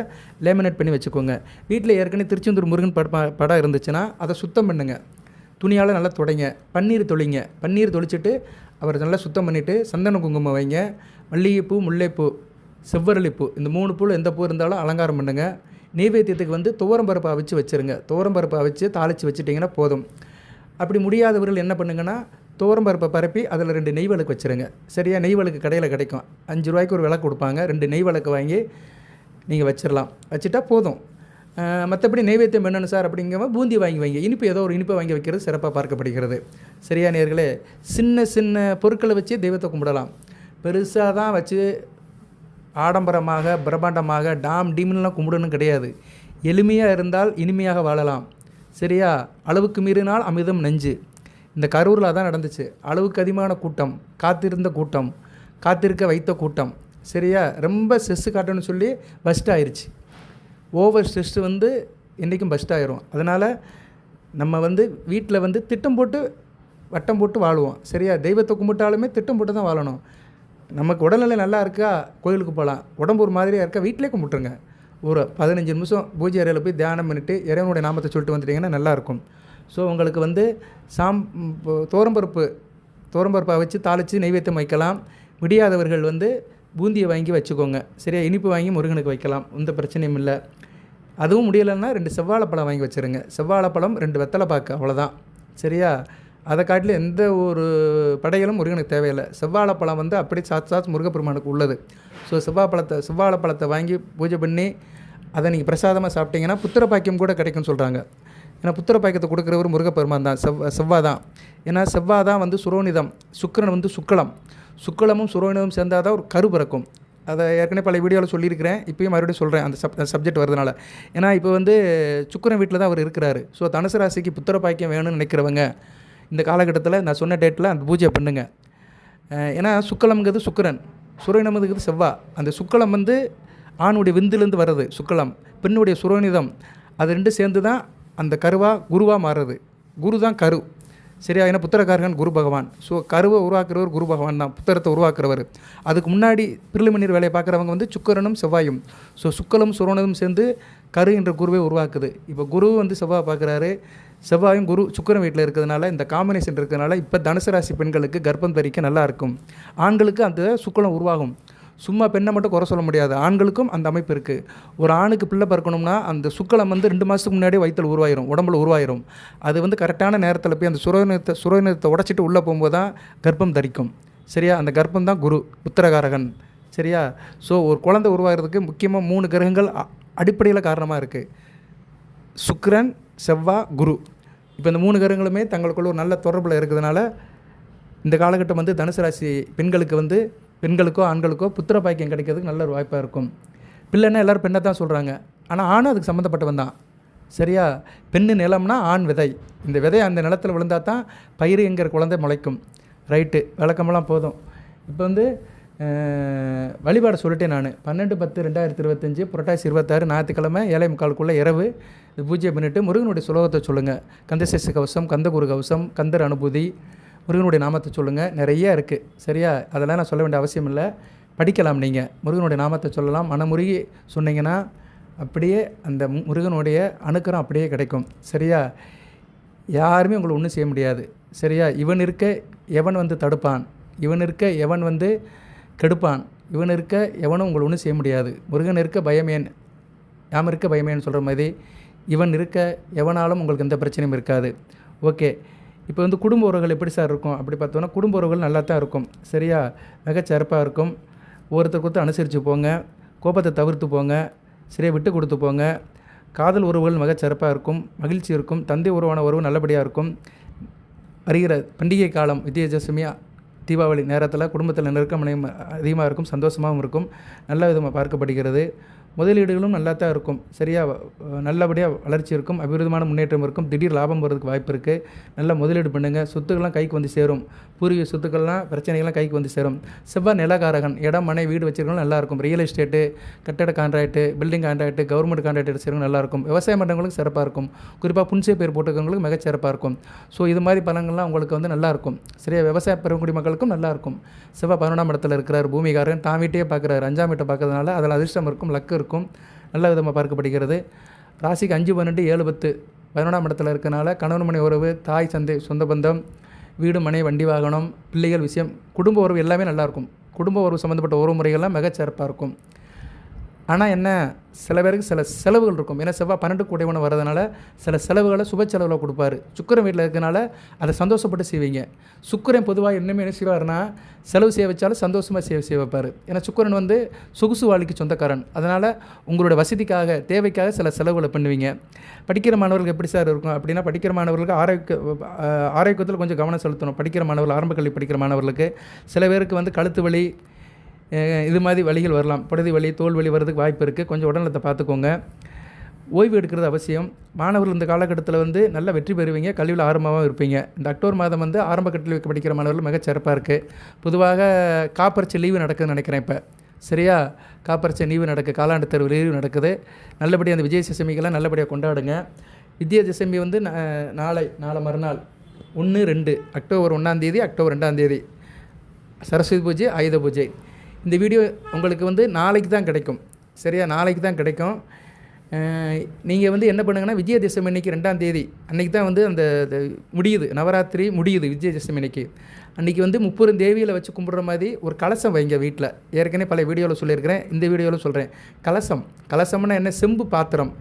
லேமினேட் பண்ணி வச்சுக்கோங்க. வீட்டில் ஏற்கனவே திருச்செந்தூர் முருகன் படம் இருந்துச்சுன்னா அதை சுத்தம் பண்ணுங்கள். துணியால் நல்லா துடைங்க. பன்னீர் தொளிச்சிட்டு அவர் நல்லா சுத்தம் பண்ணிவிட்டு சந்தன குங்குமம் வைங்க. மல்லிகைப்பூ, முல்லைப்பூ, செவ்வரளிப்பூ, இந்த 3 பூவில் எந்த பூ இருந்தாலும் அலங்காரம் பண்ணுங்கள். நெய்வேத்தியத்துக்கு வந்து துவரம்பருப்பை அவிச்சு வச்சுருங்க. துவரம்பருப்பை அவிச்சு தாளித்து வச்சுட்டிங்கன்னா போதும். அப்படி முடியாதவர்கள் என்ன பண்ணுங்கன்னா, துவரம்பருப்பை பரப்பி அதில் 2 நெய் விளக்கு வச்சுருங்க. சரியா? நெய் விளக்கு கடையில் கிடைக்கும், 5 ரூபாய்க்கு ஒரு விளக்கு கொடுப்பாங்க. 2 நெய் விளக்கு வாங்கி நீங்கள் வச்சிடலாம். வச்சுட்டா போதும். மற்றபடி நெய்வேத்தியம் என்னென்னு சார் அப்படிங்கிற பூந்தி வாங்கி வைங்க. ஏதோ ஒரு இனிப்பை வாங்கி வைக்கிறது சிறப்பாக பார்க்கப்படுகிறது. சரியா நேயர்களே? சின்ன பொருட்களை வச்சு தெய்வத்தை கும்பிடலாம். பெருசாக தான் வச்சு ஆடம்பரமாக பிரம்மாண்டமாக டீம்லாம் கும்பிடணும் கிடையாது. எளிமையாக இருந்தால் இனிமையாக வாழலாம். சரியா? அளவுக்கு மீறினால் அமிர்தம் நஞ்சு. இந்த கரூரில் தான் நடந்துச்சு. அளவுக்கு அதிகமான கூட்டம், காத்திருந்த கூட்டம், காத்திருக்க வைத்த கூட்டம். சரியா, ரொம்ப ஸ்ட்ரெஸ்ஸு காட்டணும்னு சொல்லி பஸ்ட் ஆயிடுச்சு. ஓவர் ஸ்ட்ரெஸ்ஸு வந்து என்றைக்கும் பஸ்ட் ஆயிரும். அதனால் நம்ம வந்து வீட்டில் வந்து திட்டம் போட்டு வட்டம் போட்டு வாழுவோம். சரியா, தெய்வத்தை கும்பிட்டாலுமே திட்டம் போட்டு தான் வாழணும். நமக்கு உடல்நிலை நல்லா இருக்கா, கோயிலுக்கு போகலாம். உடம்பு ஒரு மாதிரியாக இருக்கா, வீட்டிலே கும்பிட்டுருங்க. ஒரு 15 நிமிஷம் பூஜை அறையில் போய் தியானம் பண்ணிவிட்டு இறைவனுடைய நாமத்தை சொல்லிட்டு வந்துட்டிங்கன்னா நல்லாயிருக்கும். ஸோ உங்களுக்கு வந்து தோரம்பருப்பை வச்சு தாளித்து நெய்வேத்தியம் வைக்கலாம். முடியாதவர்கள் வந்து பூந்தியை வாங்கி வச்சுக்கோங்க. சரியா, இனிப்பு வாங்கி முருகனுக்கு வைக்கலாம், எந்த பிரச்சனையும் இல்லை. அதுவும் முடியலைன்னா 2 செவ்வாழைப்பழம் வாங்கி வச்சுருங்க. செவ்வாழைப்பழம் 2 வெத்தலை பாக்கு, அவ்வளோதான். சரியா, அதை காட்டில் எந்த ஒரு படைகளும் முருகனுக்கு தேவையில்லை. செவ்வாழைப்பழம் வந்து அப்படி சாத் முருகப்பெருமானுக்கு உள்ளது. ஸோ செவ்வாழைப்பழத்தை வாங்கி பூஜை பண்ணி அதை நீங்கள் பிரசாதமாக சாப்பிட்டீங்கன்னா புத்திர பாக்கியம் கூட கிடைக்கும்னு சொல்கிறாங்க. ஏன்னா புத்திர பாக்கியத்தை கொடுக்குறவர் முருகப்பெருமான் தான், செவ்வாய் தான். ஏன்னா செவ்வாய் தான் வந்து சுரோனிதம், சுக்கிரன் வந்து சுக்களமும் சுரோனிதமும் சேர்ந்தால் தான் ஒரு கரு பிறக்கும். அதை ஏற்கனவே பல வீடியோவில் சொல்லியிருக்கிறேன், இப்போயும் மறுபடியும் சொல்கிறேன் அந்த சப்ஜெக்ட் வருதுனால. ஏன்னா இப்போ வந்து சுக்கிரன் வீட்டில் தான் அவர் இருக்கிறாரு. ஸோ தனுசு ராசிக்கு புத்திர பாக்கியம் வேணும்னு நினைக்கிறவங்க இந்த காலகட்டத்தில் நான் சொன்ன டேட்டில் அந்த பூஜை பண்ணுங்க. ஏன்னா சுக்களம்ங்கிறது சுக்கிரன், சுரோனிதம்ங்கிறது செவ்வாய். அந்த சுக்களம் வந்து ஆணுடைய விந்துலேருந்து வர்றது சுக்களம், பெண்ணுடைய சுரோனிதம், அது ரெண்டும் சேர்ந்து தான் அந்த குருவாக மாறுறது. குரு தான் கரு. சரியா, ஏன்னா புத்திரக்காரகன் குரு பகவான். ஸோ கருவை உருவாக்குறவர் குரு பகவான் தான், புத்திரத்தை உருவாக்குறவர். அதுக்கு முன்னாடி பிரிலிமினரி வேலையை பார்க்குறவங்க வந்து சுக்கிரனும் செவ்வாயும். ஸோ சுக்களும் சுரோனதும் சேர்ந்து கரு என்ற குருவை உருவாக்குது. இப்போ குரு வந்து செவ்வாய் பார்க்குறாரு, செவ்வாயும் குரு சுக்கிரன் வீட்டில் இருக்கிறதுனால, இந்த காம்பினேஷன் இருக்கிறதுனால இப்போ தனுசு ராசி பெண்களுக்கு கர்ப்பம் தரிக்க நல்லாயிருக்கும். ஆண்களுக்கு அந்த சுக்களம் உருவாகும். சும்மா பெண்ணை மட்டும் குறை சொல்ல முடியாது, ஆண்களுக்கும் அந்த அமைப்பு இருக்குது. ஒரு ஆணுக்கு பிள்ளை பிறக்கணும்னா அந்த சுக்களம் வந்து 2 மாதத்துக்கு முன்னாடியே வயிற்றில் உருவாயிரும், உடம்புல உருவாயிரும். அது வந்து கரெக்டான நேரத்தில் போய் அந்த சுரோனிதத்தை உடச்சிட்டு உள்ளே போகும்போது தான் கர்ப்பம் தரிக்கும். சரியா, அந்த கர்ப்பம் தான் குரு, புத்திரகாரகன். சரியா, ஸோ ஒரு குழந்தை உருவாகிறதுக்கு முக்கியமாக 3 கிரகங்கள் அடிப்படையில் காரணமாக இருக்குது. சுக்கிரன், செவ்வாய், குரு. இப்போ இந்த 3 கிரகங்களுமே தங்களுக்குள்ள ஒரு நல்ல தொடர்பில் இருக்கிறதுனால இந்த காலகட்டம் வந்து தனுசு ராசி பெண்களுக்கோ ஆண்களுக்கோ புத்திர பாக்கியம் கிடைக்கிறதுக்கு நல்ல ஒரு வாய்ப்பாக இருக்கும். பிள்ளைன்னா எல்லோரும் பெண்ணை தான் சொல்கிறாங்க, ஆனால் ஆணும் அதுக்கு சம்மந்தப்பட்டவன் தான். சரியா, பெண்ணு நிலம்னா ஆண் விதை. இந்த விதை அந்த நிலத்தில் விழுந்தால் தான் பயிர் என்கிற குழந்தை முளைக்கும். ரைட்டு, விளக்கமெல்லாம் போதும். இப்போ வந்து வழிபாடு சொல்லிட்டேன் நான். 12/10/2025 புரட்டாசி 26 ஞாயிற்றுக்கிழமை 7:45 இரவு பூஜை பண்ணிவிட்டு முருகனுடைய சுலோகத்தை சொல்லுங்கள். கந்தசேஷ கவசம், கந்தகுரு கவசம், கந்தர் அனுபூதி, முருகனுடைய நாமத்தை சொல்லுங்கள். நிறைய இருக்குது. சரியா, அதெல்லாம் நான் சொல்ல வேண்டிய அவசியம் இல்லை, படிக்கலாம். நீங்கள் முருகனுடைய நாமத்தை சொல்லலாம். மனமுருகி சொன்னீங்கன்னா அப்படியே அந்த முருகனுடைய அனுக்கிரம் அப்படியே கிடைக்கும். சரியா, யாருமே உங்களை ஒன்றும் செய்ய முடியாது. சரியா, இவன் இருக்க எவன் வந்து தடுப்பான், இவன் இருக்க எவன் வந்து கெடுப்பான், இவன் இருக்க எவனும் உங்களை ஒன்றும் செய்ய முடியாது. முருகன் இருக்க பயமேன், யாம் இருக்க பயமேன்னு சொல்கிற மாதிரி இவன் இருக்க எவனாலும் உங்களுக்கு எந்த பிரச்சனையும் இருக்காது. ஓகே, இப்போ வந்து குடும்ப உறவுகள் எப்படி சார் இருக்கும் அப்படி பார்த்தோன்னா, குடும்ப உறவுகள் நல்லா தான் இருக்கும். சரியா, மிகச்சிறப்பாக இருக்கும். ஒருத்தருக்கு அனுசரித்து போங்க, கோபத்தை தவிர்த்து போங்க, சரியாக விட்டு கொடுத்து போங்க. காதல் உறவுகள் மிகச்சிறப்பாக இருக்கும், மகிழ்ச்சி இருக்கும். தந்தை உறவான உறவு நல்லபடியாக இருக்கும். வருகிற பண்டிகை காலம் விஜயதசமி, தீபாவளி நேரத்தில் குடும்பத்தில் நெருக்கமனையும் அதிகமாக இருக்கும், சந்தோஷமாகவும் இருக்கும், நல்ல விதமாக பார்க்கப்படுகிறது. முதலீடுகளும் நல்லா தான் இருக்கும். சரியா, நல்லபடியாக வளர்ச்சி இருக்கும், அபிவிருதமான முன்னேற்றம் இருக்கும், திடீர் லாபம் வர்றதுக்கு வாய்ப்பு இருக்குது. நல்லா முதலீடு பண்ணுங்கள், சொத்துக்கள்லாம் கைக்கு வந்து சேரும். பூர்வீக சொத்துக்கள்லாம் பிரச்சனைகள்லாம் கைக்கு வந்து சேரும். செவ்வாய் நிலகாரகன், இடம் மனை வீடு வச்சுருக்கணும் நல்லாயிருக்கும். ரியல் எஸ்டேட்டு, கட்டட contract, building contract, government contract எடுத்துருக்கணும் நல்லாயிருக்கும். விவசாயம் பண்ணுறவங்களுக்கு சிறப்பாக இருக்கும். குறிப்பாக புன்சே பேர் போட்டுக்கிறவங்களுக்கு மிகச்சிறப்பாக இருக்கும். ஸோ இது மாதிரி பலன்கள்லாம் உங்களுக்கு வந்து நல்லாயிருக்கும். சரியா, விவசாயம் பெறக்கூடிய மக்களுக்கும் நல்லாயிருக்கும். செவ்வாய் 11ஆம் இடத்துல இருக்கிறார், பூமிகாரன் தான் வீட்டையே பார்க்குறாரு, 5ஆம் வீட்டை பார்க்கறதுனால அதில் அதிர்ஷ்டம் இருக்கும், லக்கு இருக்கும், நல்ல விதமாக பார்க்கப்படுகிறது. ராசிக்கு 5, 12, 7, 10 11ஆம் இடத்துல இருக்கனால கணவன் மனை உறவு, தாய் சந்தை சொந்த பந்தம், வீடு மனை வண்டி வாகனம், பிள்ளைகள் விஷயம், குடும்ப உறவு எல்லாமே நல்லாயிருக்கும். குடும்ப உறவு சம்மந்தப்பட்ட உறவு முறைகள்லாம் மிகச்சிறப்பாக இருக்கும். ஆனால் என்ன, சில பேருக்கு சில செலவுகள் இருக்கும். ஏன்னா செவ்வாய் 12 கூடையவனை வரதுனால சில செலவுகளை சுப செலவில் கொடுப்பாரு. சுக்கிரன் வீட்டில் இருக்கனால அதை சந்தோஷப்பட்டு செய்வீங்க. சுக்கிரன் பொதுவாக இன்னுமே என்ன செய்வார்னா, செலவு செய்ய வச்சாலும் சந்தோஷமாக செய்ய வைப்பார். ஏன்னா சுக்கிரன் வந்து சொகுசு வாழ்க்கைக்கு சொந்தக்காரன். அதனால் உங்களோட வசதிக்காக, தேவைக்காக சில செலவுகளை பண்ணுவீங்க. படிக்கிற மாணவர்களுக்கு எப்படி சார் இருக்கும் அப்படின்னா, படிக்கிற மாணவர்களுக்கு ஆரோக்கியத்தில் கொஞ்சம் கவனம் செலுத்தணும். படிக்கிற மாணவர்கள், ஆரம்ப கல்வி படிக்கிற மாணவர்களுக்கு சில பேருக்கு வந்து கழுத்து வலி, இது மாதிரி வலிகள் வரலாம். புடதி வலி, தோல் வலி வர்றதுக்கு வாய்ப்பு இருக்குது. கொஞ்சம் உடல்நலத்தை பார்த்துக்கோங்க. ஓய்வு எடுக்கிறது அவசியம். மாணவர்கள் இந்த காலகட்டத்தில் வந்து நல்ல வெற்றி பெறுவீங்க, கல்வியில் ஆர்வமாகவும் இருப்பீங்க. இந்த அக்டோபர் மாதம் வந்து ஆரம்ப கல்வி படிக்கிற மாணவர்கள் மிகச்சிறப்பாக இருக்குது. பொதுவாக காப்பரிட்சை லீவு நடக்குதுன்னு நினைக்கிறேன் இப்போ. சரியா? காப்பரிட்சை லீவு நடக்குது, காலாண்டு தேர்வு லீவு நடக்குது. நல்லபடியாக அந்த விஜயதசமிக்கெல்லாம் நல்லபடியாக கொண்டாடுங்க. விஜயதசமி வந்து நாளை மறுநாள் 1-2 அக்டோபர் 1 அக்டோபர் 2 சரஸ்வதி பூஜை, ஆயுத பூஜை. இந்த வீடியோ உங்களுக்கு வந்து நாளைக்கு தான் கிடைக்கும். சரியா? நாளைக்கு தான் கிடைக்கும். நீங்கள் வந்து என்ன பண்ணுங்கன்னா, விஜயதசமி அன்றைக்கி 2 அன்றைக்கி தான் வந்து அந்த முடியுது, நவராத்திரி முடியுது விஜயதசமி அன்றைக்கி. அன்றைக்கி வந்து 30 தேவியில் வச்சு கும்பிட்ற மாதிரி ஒரு கலசம் வைங்க வீட்டில். ஏற்கனவே பல வீடியோவில் சொல்லியிருக்கிறேன், இந்த வீடியோவில் சொல்கிறேன். கலசம்னா என்ன? செம்பு பாத்திரம்,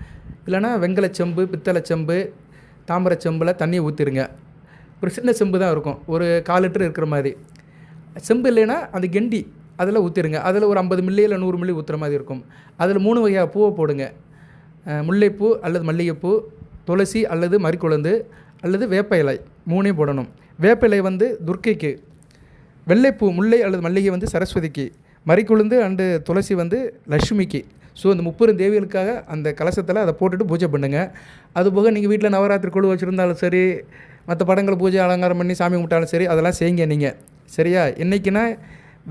இல்லைனா வெங்கல செம்பு, பித்தளை செம்பு, தாமிர செம்பில் தண்ணியை ஊற்றிடுங்க. ஒரு சின்ன செம்பு தான் இருக்கும், ஒரு 1/4 லிட்டர் இருக்கிற மாதிரி. செம்பு இல்லைன்னா அந்த கெண்டி அதில் ஊற்றிடுங்க. அதில் ஒரு 50 மில்லி இல்லை 100 மில்லி ஊற்றுற மாதிரி இருக்கும். அதில் 3 வகையாக பூவை போடுங்க. முல்லைப்பூ அல்லது மல்லிகைப்பூ, துளசி அல்லது மறிக்குழந்து அல்லது வேப்ப இலை, 3ஐயும் போடணும். வேப்ப இலை வந்து துர்க்கைக்கு, வெள்ளைப்பூ முல்லை அல்லது மல்லிகை வந்து சரஸ்வதிக்கு, மறிக்குழுந்து அண்டு துளசி வந்து லட்சுமிக்கு. ஸோ இந்த 30 தேவிகளுக்காக அந்த கலசத்தில் அதை போட்டுட்டு பூஜை பண்ணுங்கள். அதுபோக நீங்கள் வீட்டில் நவராத்திரி குழு வச்சுருந்தாலும் சரி, மற்ற படங்களை பூஜை அலங்காரம் பண்ணி சாமி கும்பிட்டாலும் சரி, அதெல்லாம் செய்யுங்க நீங்கள். சரியா? என்றைக்குன்னா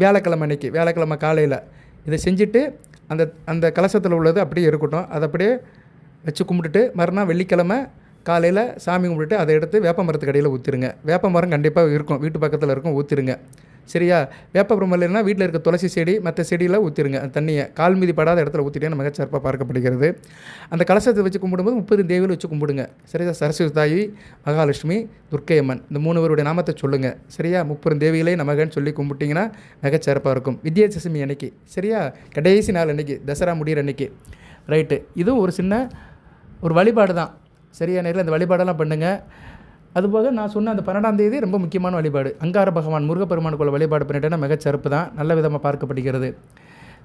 வியாழக்கிழமை அன்றைக்கி, வியாழக்கிழமை காலையில் இதை செஞ்சுட்டு அந்த கலசத்தில் உள்ளது அப்படியே இருக்கட்டும். அதை அப்படியே வச்சு கும்பிட்டுட்டு மறுநாள் வெள்ளிக்கிழமை காலையில் சாமி கும்பிட்டுட்டு அதை எடுத்து வேப்ப மரத்துக்கு அடியில் ஊற்றிடுங்க. வேப்ப மரம் கண்டிப்பாக இருக்கும், வீட்டு பக்கத்தில் இருக்கும், ஊற்றிடுங்க. சரியா? வேப்பமரம் இல்லைன்னா வீட்டில் இருக்க துளசி செடி மற்ற செடியில் ஊற்றிடுங்க. அந்த தண்ணியை கால் மீதி படாத இடத்துல ஊற்றிட்டே மிகச்சிறப்பாக பார்க்கப்படுகிறது. அந்த கலசத்தை வச்சு கும்பிடும்போது 30 தேவியில் வச்சு கும்பிடுங்க. சரியா? சரஸ்வதி தாயி, மகாலட்சுமி, துர்க்கை அம்மன், இந்த 3 பேருடைய நாமத்தை சொல்லுங்கள். சரியா? 30 தேவியிலே நமகன்னு சொல்லி கும்பிட்டிங்கன்னா மிகச்சிறப்பாக இருக்கும். விஜயதசமி அன்னைக்கு. சரியா? கடைசி நாள் அன்றைக்கி, தசரா முடிகிற அன்றைக்கி. ரைட்டு. இதுவும் ஒரு சின்ன ஒரு வழிபாடு தான். சரியா? நேரில் அந்த வழிபாடெல்லாம் பண்ணுங்கள். அதுபோக நான் சொன்ன அந்த 12ஆம் தேதி ரொம்ப முக்கியமான வழிபாடு. அங்கார பகவான் முருகப்பெருமானுக்குள்ள வழிபாடு பண்ணிட்டேன்னா மிகச்சிறப்பு தான், நல்ல விதமாக பார்க்கப்படுகிறது.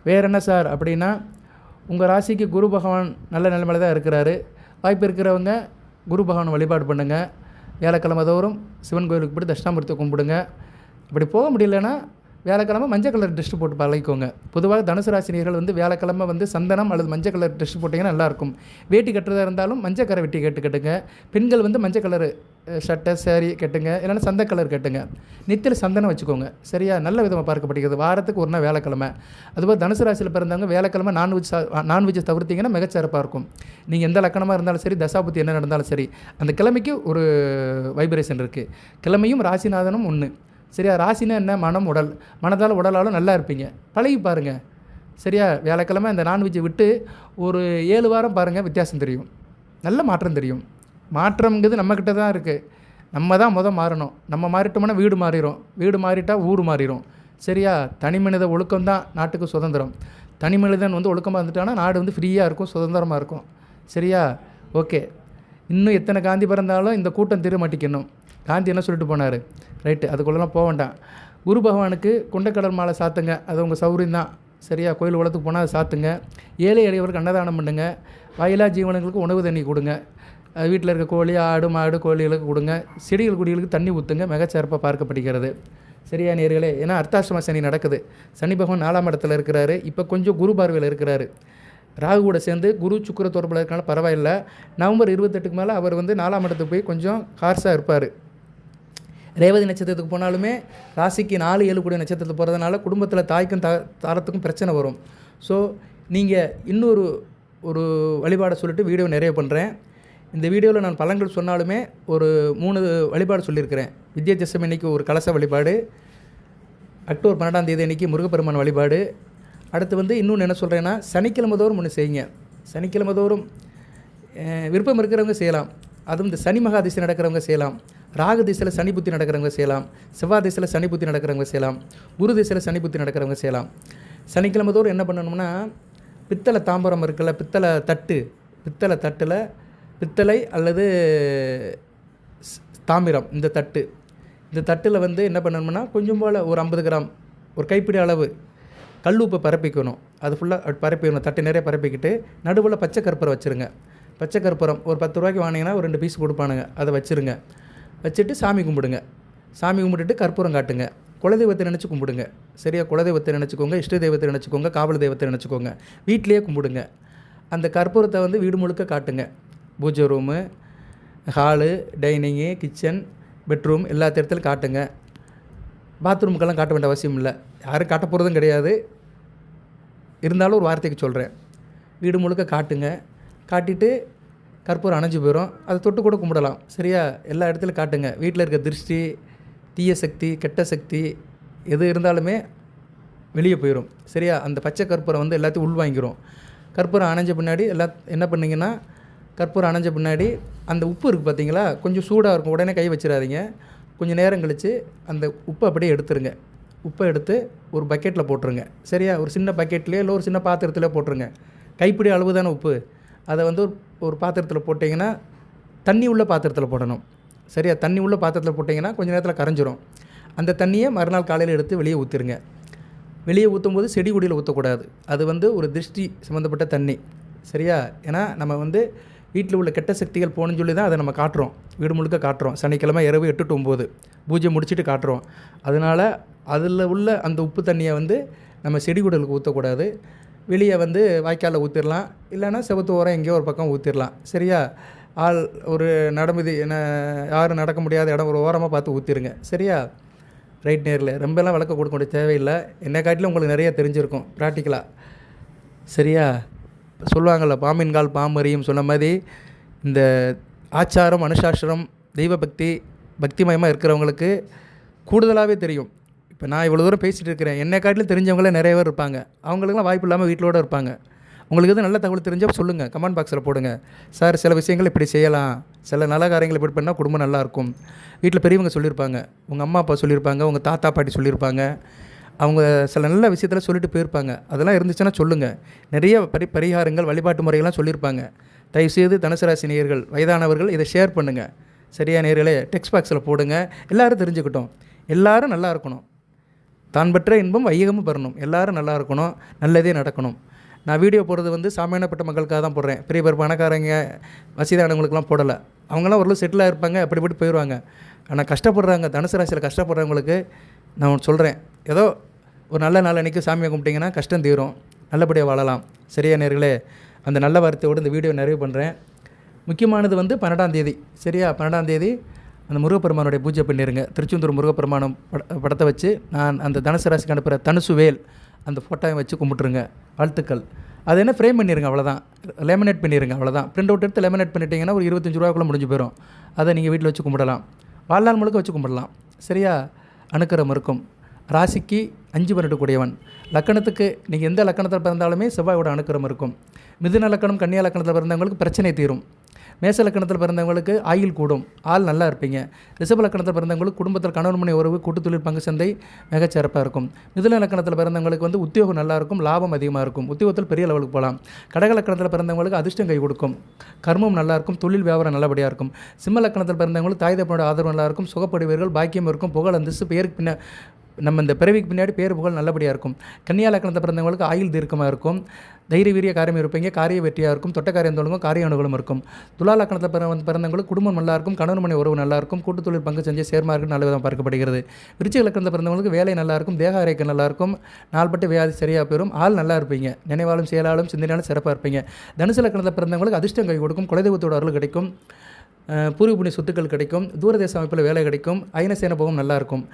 வேறு என்ன சார் அப்படின்னா, உங்கள் ராசிக்கு குரு பகவான் நல்ல நிலைமையில் தான் இருக்கிறாரு. வாய்ப்பு இருக்கிறவங்க குரு பகவான் வழிபாடு பண்ணுங்கள். வியாழக்கிழமை தோறும் சிவன் கோயிலுக்கு போய்ட்டு தட்சிணாமூர்த்தியை கும்பிடுங்க. அப்படி போக முடியலன்னா வியாழக்கிழமை மஞ்சள் கலர் ட்ரெஸ்ட்டு போட்டு பழகிக்கோங்க. பொதுவாக தனுசு ராசினியர்கள் வந்து வியாழக்கிழமை வந்து சந்தனம் அல்லது மஞ்சள் கலர் ட்ரெஸ்ட்டு போட்டிங்கன்னா நல்லாயிருக்கும். வேட்டி கட்டுறதா இருந்தாலும் மஞ்சள் கரை வெட்டி கட்டுங்க. பெண்கள் வந்து மஞ்சள் கலர் ஷர்ட்டை சேரீ கட்டுங்க, இல்லைன்னா சந்த கலர் கட்டுங்க. நித்தியில் சந்தனம் வச்சுக்கோங்க. சரியா? நல்ல விதமாக பார்க்கப்படுகிறது. வாரத்துக்கு ஒரு நாள் வியாழக்கிழமை. அதுபோல் தனுசு ராசியில் பிறந்தவங்க வியாழக்கிழமை நான்வெஜ் தவிர்த்திங்கன்னா மிகச்சிறப்பாக இருக்கும். நீங்கள் எந்த லக்கணமாக இருந்தாலும் சரி, தசாபுத்தி என்ன நடந்தாலும் சரி, அந்த கிழமைக்கு ஒரு வைப்ரேஷன் இருக்குது. கிழமையும் ராசிநாதனும் ஒன்று. சரியா? ராசினா என்ன? மனம், உடல். மனதால் உடலாலும் நல்லா இருப்பீங்க. பழகி பாருங்கள். சரியா? வியாழக்கிழமை இந்த நான்வெஜ்ஜை விட்டு ஒரு 7 வாரம் பாருங்கள், வித்தியாசம் தெரியும், நல்ல மாற்றம் தெரியும். மாற்றம்ங்கிறது நம்மக்கிட்ட தான் இருக்குது. நம்ம தான் மாறணும். நம்ம மாறிட்டோம்னா வீடு மாறிடும், வீடு மாறிட்டால் ஊர் மாறிடும். சரியா? தனி மனித ஒழுக்கம் தான் நாட்டுக்கு சுதந்திரம். தனி மனிதன் வந்து ஒழுக்கமாக இருந்துட்டானா நாடு வந்து ஃப்ரீயாக இருக்கும், சுதந்திரமாக இருக்கும். சரியா? ஓகே. இன்னும் எத்தனை காந்தி பிறந்தாலும் இந்த கூட்டம் திருமாட்டிக்கணும். காந்தி என்ன சொல்லிட்டு போனார்? ரைட்டு, அதுக்குள்ளெல்லாம் போக வேண்டாம். குரு பகவானுக்கு கொண்டைக்கடல் மாலை சாத்துங்க, அது உங்கள் சௌரியம் தான். சரியா? கோயில் உலகத்துக்கு போனால் அதை சாத்துங்க. ஏழை எளியவருக்கு அன்னதானம் பண்ணுங்க. வாயிலா ஜீவனங்களுக்கு உணவு தண்ணி கொடுங்க. வீட்டில் இருக்க கோழி, ஆடு, மாடு, கோழிகளுக்கு கொடுங்க. செடிகள் குடிகளுக்கு தண்ணி ஊற்றுங்க. மிகச்சிறப்பாக பார்க்கப்படுகிறது. சரியா நேர்களே? ஏன்னா அர்த்தாஷ்டம சனி நடக்குது. சனி பகவான் 4ஆம் இடத்துல இருக்கிறாரு. இப்போ கொஞ்சம் குரு பார்வையில் இருக்கிறாரு. ராகு கூட சேர்ந்து குரு சுக்கிர தொடர்பில் இருக்கனால பரவாயில்ல. நவம்பர் 28க்கு மேலே அவர் வந்து 4ஆம் இடத்துக்கு போய் கொஞ்சம் ஹார்ஸாக இருப்பார். ரேவதி நட்சத்திரத்துக்கு போனாலுமே ராசிக்கு 4, 7 கூடிய நட்சத்திரத்துக்கு போகிறதுனால குடும்பத்தில் தாய்க்கும் தாரத்துக்கும் பிரச்சனை வரும். ஸோ நீங்கள் இன்னொரு வழிபாடை சொல்லிட்டு வீடியோ நிறைய பண்ணுறேன். இந்த வீடியோவில் நான் பலன்கள் சொன்னாலுமே ஒரு 3 வழிபாடு சொல்லியிருக்கிறேன். விஜயதசமி அன்றைக்கி ஒரு கலச வழிபாடு, அக்டோபர் 12ஆம் தேதி அன்றைக்கி முருகப்பெருமான் வழிபாடு. அடுத்து வந்து இன்னொன்று என்ன சொல்கிறேன்னா, சனிக்கிழமை தோறும் ஒன்று செய்யுங்க. சனிக்கிழமை தோறும் விருப்பம் இருக்கிறவங்க செய்யலாம். அதுவும் இந்த சனி மகா திசை நடக்கிறவங்க செய்யலாம். ராகு திசையில் சனி புத்தி நடக்கிறவங்க செய்யலாம். செவ்வாய் திசையில் சனி புத்தி நடக்கிறவங்க செய்யலாம். குரு திசையில் சனி புத்தி நடக்கிறவங்க செய்யலாம். சனிக்கிழமை தோறும் என்ன பண்ணணும்னா, பித்தளை தாம்பரம் இருக்குல்ல, பித்தளை தட்டில் பித்தளை அல்லது தாமிரம், இந்த தட்டில் வந்து என்ன பண்ணணும்னா, கொஞ்சம் போல் ஒரு 50 கிராம், ஒரு கைப்பிடி அளவு கல் உப்பை பரப்பிக்கணும். அது ஃபுல்லாக பரப்பிக்கணும். தட்டு நிறைய பரப்பிக்கிட்டு நடுவில் பச்சை கற்பூரம் வச்சுருங்க. பச்சை கற்பூரம் ஒரு 10 ரூபாய்க்கு வாங்கினீங்கன்னா ஒரு 2 பீஸ் கொடுப்பானுங்க. அதை வச்சுருங்க. வச்சுட்டு சாமி கும்பிடுங்க. சாமி கும்பிட்டுட்டு கற்பூரம் காட்டுங்க. குலதெய்வத்தை நினச்சி கும்பிடுங்க. சரியா? குலதெய்வத்தை நினச்சிக்கோங்க, இஷ்ட தெய்வத்தை நினச்சிக்கோங்க, காவல் தெய்வத்தை நினச்சிக்கோங்க. வீட்டிலேயே கும்பிடுங்க. அந்த கற்பூரத்தை வந்து வீடு முழுக்க காட்டுங்க. பூஜை room, hall, dining, kitchen, bedroom எல்லா இடத்துலையும் காட்டுங்க. பாத்ரூமுக்கெல்லாம் காட்ட வேண்டிய அவசியம் இல்லை, யாரும் காட்ட போகிறதும் கிடையாது. இருந்தாலும் ஒரு வார்த்தைக்கு சொல்கிறேன், வீடு முழுக்க காட்டுங்க. காட்டிட்டு கற்பூரம் அணைஞ்சு போயிடும், அதை தொட்டு கூட கும்பிடலாம். சரியா? எல்லா இடத்துலையும் காட்டுங்க. வீட்டில் இருக்க திருஷ்டி, தீய சக்தி, கெட்ட சக்தி எது இருந்தாலுமே வெளியே போயிடும். சரியா? அந்த பச்சை கற்பூரம் வந்து எல்லாத்தையும் உள்வாங்கிடும். கற்பூரம் அணைஞ்ச பின்னாடி என்ன பண்ணிங்கன்னா, கற்பூரம் அணைஞ்ச பின்னாடி அந்த உப்பு இருக்குது பார்த்தீங்களா, கொஞ்சம் சூடாக இருக்கும், உடனே கை வச்சிடாதீங்க. கொஞ்சம் நேரம் கழித்து அந்த உப்பை அப்படியே எடுத்துருங்க. உப்பை எடுத்து ஒரு பக்கெட்டில் போட்டுருங்க. சரியா? ஒரு சின்ன பக்கெட்லேயோ இல்லை ஒரு சின்ன பாத்திரத்திலே போட்டுருங்க. கைப்பிடி அளவு தானே உப்பு. அதை வந்து ஒரு பாத்திரத்தில் போட்டிங்கன்னா, தண்ணி உள்ள பாத்திரத்தில் போடணும். சரியா? தண்ணி உள்ள பாத்திரத்தில் போட்டிங்கன்னா கொஞ்சம் நேரத்தில் கரைஞ்சிரும். அந்த தண்ணியை மறுநாள் காலையில் எடுத்து வெளியே ஊற்றிருங்க. வெளியே ஊற்றும் போது செடி கொடியில் ஊற்றக்கூடாது. அது வந்து ஒரு திருஷ்டி சம்மந்தப்பட்ட தண்ணி. சரியா? ஏன்னா நம்ம வந்து வீட்டில் உள்ள கெட்ட சக்திகள் போகணுன்னு சொல்லி தான் அதை நம்ம காட்டுறோம், வீடு முழுக்க காட்டுறோம். சனிக்கிழமை இரவு 8 to 9 பூஜை முடிச்சுட்டு காட்டுறோம். அதனால் அதில் உள்ள அந்த உப்பு தண்ணியை வந்து நம்ம செடி கொடிகளுக்கு ஊற்றக்கூடாது. வெளியே வந்து வாய்க்காலில் ஊற்றிடலாம், இல்லைன்னா செவத்து ஓரம் எங்கேயோ ஒரு பக்கம் ஊற்றிடலாம். சரியா? ஒரு யாரும் நடக்க முடியாத இடம் ஒரு ஓரமாக பார்த்து ஊற்றிடுங்க. சரியா? ரைட். நேரில் ரொம்பலாம் விளக்க கொடுக்க வேண்டிய தேவையில்லை. என்னை காட்டிலும் உங்களுக்கு நிறைய தெரிஞ்சிருக்கும் ப்ராக்டிக்கலாக. சரியா? சொல்லுவாங்கள்ல, பாம்பின் கால் பாம்பறியும் சொன்ன மாதிரி இந்த ஆச்சாரம், அனுசாசனம், தெய்வ பக்தி, பக்திமயமாக இருக்கிறவங்களுக்கு கூடுதலாகவே தெரியும். இப்போ நான் இவ்வளோ தூரம் பேசிகிட்டு இருக்கிறேன், என்னை காட்டிலும் தெரிஞ்சவங்களே நிறைய பேர் இருப்பாங்க. அவங்களுக்குலாம் வாய்ப்பு இல்லாமல் வீட்டிலோடு இருப்பாங்க. உங்களுக்கு எதுவும் நல்ல தகவல் தெரிஞ்சால் சொல்லுங்கள், கமெண்ட் பாக்ஸில் போடுங்க. சார் சில விஷயங்கள் இப்படி செய்யலாம், சில நல்ல காரியங்கள் இப்படி பண்ணால் குடும்பம் நல்லாயிருக்கும். வீட்டில் பெரியவங்க சொல்லியிருப்பாங்க, உங்கள் அம்மா அப்பா சொல்லியிருப்பாங்க, உங்கள் தாத்தா பாட்டி சொல்லியிருப்பாங்க, அவங்க சில நல்ல விஷயத்தில் சொல்லிட்டு போயிருப்பாங்க. அதெல்லாம் இருந்துச்சுன்னா சொல்லுங்கள். நிறைய பரிகாரங்கள், வழிபாட்டு முறைகள்லாம் சொல்லியிருப்பாங்க. தயவுசெய்து தனுசு ராசி நேயர்கள், வயதானவர்கள் இதை ஷேர் பண்ணுங்கள். சரியா நேயர்களே? டெக்ஸ்ட் பாக்ஸில் போடுங்க, எல்லோரும் தெரிஞ்சுக்கிட்டோம். எல்லோரும் நல்லா இருக்கணும். தான் பெற்ற இன்பம் வையகமும் பெறணும். எல்லோரும் நல்லா இருக்கணும், நல்லதே நடக்கணும். நான் வீடியோ போடுறது வந்து சாமானியப்பட்ட மக்களுக்காக தான் போடுறேன். பெரிய பெரிய பணக்காரங்க, வசதியானவங்களுக்குலாம் போடலை. அவங்களாம் ஓரளவு செட்டிலாக இருப்பாங்க, அப்படி போயிடுவாங்க. ஆனால் கஷ்டப்படுறாங்க, தனுசு ராசியில் கஷ்டப்படுறவங்களுக்கு நான் சொல்கிறேன், ஏதோ ஒரு நல்ல நாள் அன்றைக்கி சாமியை கும்பிட்டிங்கன்னா கஷ்டம் தீரும், நல்லபடியாக வாழலாம். சரியா நேயர்களே? அந்த நல்ல வார்த்தையோடு இந்த வீடியோ நிறைவு பண்ணுறேன். முக்கியமானது வந்து 12ஆம் தேதி. சரியா? 12ஆம் தேதி அந்த முருகப்பெருமானுடைய பூஜை பண்ணிடுங்க. திருச்செந்தூர் முருகப்பெருமானம் படத்தை வச்சு நான் அந்த தனுசு ராசிக்கு அனுப்புகிற தனுசுவேல் அந்த ஃபோட்டோவை வச்சு கும்பிட்டுருங்க. வாழ்த்துக்கள். அது என்ன ஃப்ரேம் பண்ணிடுங்க, அவ்வளோதான். லேமினேட் பண்ணிடுங்க, அவ்வளோதான். பிரிண்ட் அவுட் எடுத்து லேமினேட் பண்ணிட்டீங்கன்னா ஒரு 25 ரூபாய்க்குள்ளே முடிஞ்சு போயிடும். அதை நீங்கள் வீட்டில் வச்சு கும்பிடலாம், வாழ்நாள் முழுக்க வச்சு கும்பிடலாம். சரியா? அணுக்கரம் இருக்கும். ராசிக்கு 5 12 கூடியவன். லக்கணத்துக்கு நீங்கள் எந்த லக்கணத்தில் பிறந்தாலுமே செவ்வாயோட அணுக்கரம் இருக்கும். மிதுன லக்கணம், கன்னியா லக்கணத்தில் பிறந்தவங்களுக்கு பிரச்சனை தீரும். மேச லக்கணத்தில் பிறந்தவங்களுக்கு ஆயுள் கூடும், ஆள் நல்லா இருப்பீங்க. ரிஷப லக்கணத்தில் பிறந்தவங்களுக்கு குடும்பத்தில் கணவன் மனை உறவு, கூட்டு தொழில், பங்கு சந்தை மிகச்சிறப்பாக இருக்கும். மிதுன லக்கணத்தில் பிறந்தவங்களுக்கு வந்து உத்தியோகம் நல்லா இருக்கும், லாபம் அதிகமாக இருக்கும், உத்தியோகத்தில் பெரிய லெவலுக்கு போகலாம். கடக லக்கணத்தில் பிறந்தவங்களுக்கு அதிர்ஷ்டம் கை கொடுக்கும், கர்மம் நல்லாயிருக்கும், தொழில் வியாபாரம் நல்லபடியாக இருக்கும். சிம்ம லக்கணத்தில் பிறந்தவங்களுக்கு தாய் தப்பனோட ஆதரவு நல்லாயிருக்கும், சுகப்படுவீர்கள், பாக்கியம் இருக்கும், புகழ் அந்தஸ்து, பேருக்கு நம்ம இந்த பிறவிக்கு பின்னாடி பேர் புகழ் நல்லபடியாக இருக்கும். கன்னியா லக்கணத்தை பிறந்தவங்களுக்கு ஆயுள் தீர்க்கமாக இருக்கும், தைரிய வீரிய காரியம் இருப்பீங்க, காரிய வெற்றியாக இருக்கும், தொட்ட காரியம் தொடங்கும், காரிய அனுகூலம் இருக்கும். துலா லக்கணத்தை பிறந்தவங்களுக்கு குடும்பம் நல்லாயிருக்கும், கணவன் மனை உறவு நல்லாயிருக்கும், கூட்டு தொழில் பங்கு செஞ்சு சேர்மார்க்கு நல்ல விதம் பார்க்கப்படுகிறது. விருச்சிக லக்கணத்தை பிறந்தவங்களுக்கு வேலை நல்லாயிருக்கும், தேக ஆரோக்கியம் நல்லாயிருக்கும், நாள்பட்டு வியாதி சரியாக பெறும், ஆள் நல்லா இருப்பீங்க, நினைவாலும் செயலாலும் சிந்தனையாலும் சிறப்பாக இருப்பீங்க. தனுசு லக்கணத்தை பிறந்தவங்களுக்கு அதிர்ஷ்டம் கை கொடுக்கும், குலதெய்வத்தோட அருள் கிடைக்கும், பூர்வ புண்ணிய சொத்துக்கள் கிடைக்கும், தூரதேச அமைப்பில் வேலை கிடைக்கும், அயனசேன போகம் நல்லாயிருக்கும்.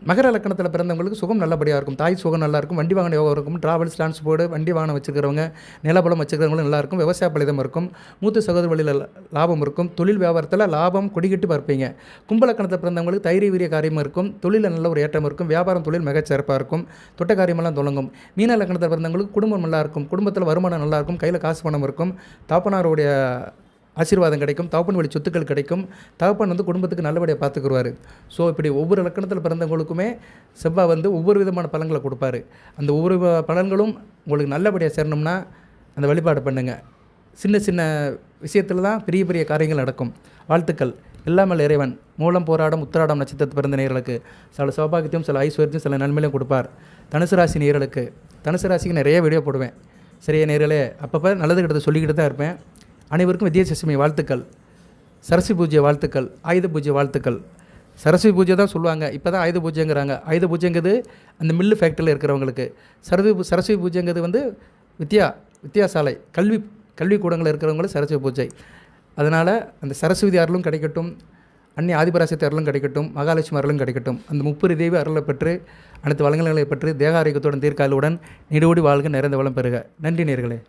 மகர லக்கணத்தில் பிறந்தவங்களுக்கு சுகம் நல்லபடியாக இருக்கும், தாய் சுகம் நல்லாயிருக்கும், வண்டி வாகன யோகம் இருக்கும், ட்ராவல்ஸ் டிரான்ஸ்போர்ட், வண்டி வாகனம் வச்சுக்கிறவங்க, நிலபலம் வச்சுக்கிறவங்களும் நல்லாயிருக்கும், விவசாய பலிதம் இருக்கும், மூத்த சகோதர வழியில் லாபம் இருக்கும், தொழில் வியாபாரத்தில் லாபம் கொடிக்கிட்டு பார்ப்பீங்க. கும்ப லக்கணத்தில் பிறந்தவங்களுக்கு தைரிய வீரிய காரியம் இருக்கும், தொழிலில் நல்ல ஒரு ஏற்றம் இருக்கும், வியாபாரம் தொழில் மிகச்சிறப்பாக இருக்கும், தொட்ட காரியமெல்லாம் தொடங்கும். மீன லக்கணத்தில் பிறந்தவங்களுக்கு குடும்பம் நல்லாயிருக்கும், குடும்பத்தில் வருமானம் நல்லாயிருக்கும், கையில் காசு பணம் இருக்கும், தாப்பனாருடைய ஆசீர்வாதம் கிடைக்கும், தகப்பன் வழி சொத்துக்கள் கிடைக்கும், தகப்பன் வந்து குடும்பத்துக்கு நல்லபடியாக பார்த்துக்குருவார். ஸோ இப்படி ஒவ்வொரு லக்கணத்தில் பிறந்தவங்களுக்குமே செவ்வாய் வந்து ஒவ்வொரு விதமான பலன்களை கொடுப்பாரு. அந்த ஒவ்வொரு பலன்களும் உங்களுக்கு நல்லபடியாக சேரணும்னா அந்த வழிபாடு பண்ணுங்கள். சின்ன சின்ன விஷயத்தில் தான் பெரிய பெரிய காரியங்கள் நடக்கும். வாழ்த்துக்கள். எல்லாமல் இறைவன் மூலம் போராடம் உத்திராடம் நட்சத்திரத்தை பிறந்த நேயர்களுக்கு சில சௌபாகியத்தையும் சில ஐஸ்வர்யத்தையும் சில நன்மையிலையும் கொடுப்பார். தனுசு ராசி நேயர்களுக்கு, தனுசு ராசிக்கு நிறைய வீடியோ போடுவேன். சரியா நேயர்களே? அப்பப்போ நல்லது கிட்டத்தை சொல்லிக்கிட்டு தான் இருப்பேன். அனைவருக்கும் விஜயதசமி வாழ்த்துக்கள், சரஸ்வதி பூஜை வாழ்த்துக்கள், ஆயுத பூஜை வாழ்த்துக்கள். சரஸ்வதி பூஜை தான் சொல்லுவாங்க, இப்போ தான் ஆயுத பூஜைங்கிறாங்க. ஆயுத பூஜைங்கிறது அந்த மில்லு ஃபேக்ட்ரியில் இருக்கிறவங்களுக்கு, சரஸ்வதி பூஜைங்கிறது வந்து வித்யா வித்தியாசாலை கல்விக்கூடங்கள் இருக்கிறவங்களும் சரஸ்வதி பூஜை. அதனால் அந்த சரஸ்வதி அருளும் கிடைக்கட்டும், அன்னை ஆதிபராசக்தி அருளும் கிடைக்கட்டும், மகாலட்சுமி அருளும் கிடைக்கட்டும். அந்த முப்பெரு தெய்வ அருளை பெற்று அனைத்து வளங்களை பெற்று தேக ஆரோக்கியத்துடன் தீர்க்காலுடன் நீடோடி வாழ்க நிறைந்த வளம் பெறுக. நன்றி நேயர்களே.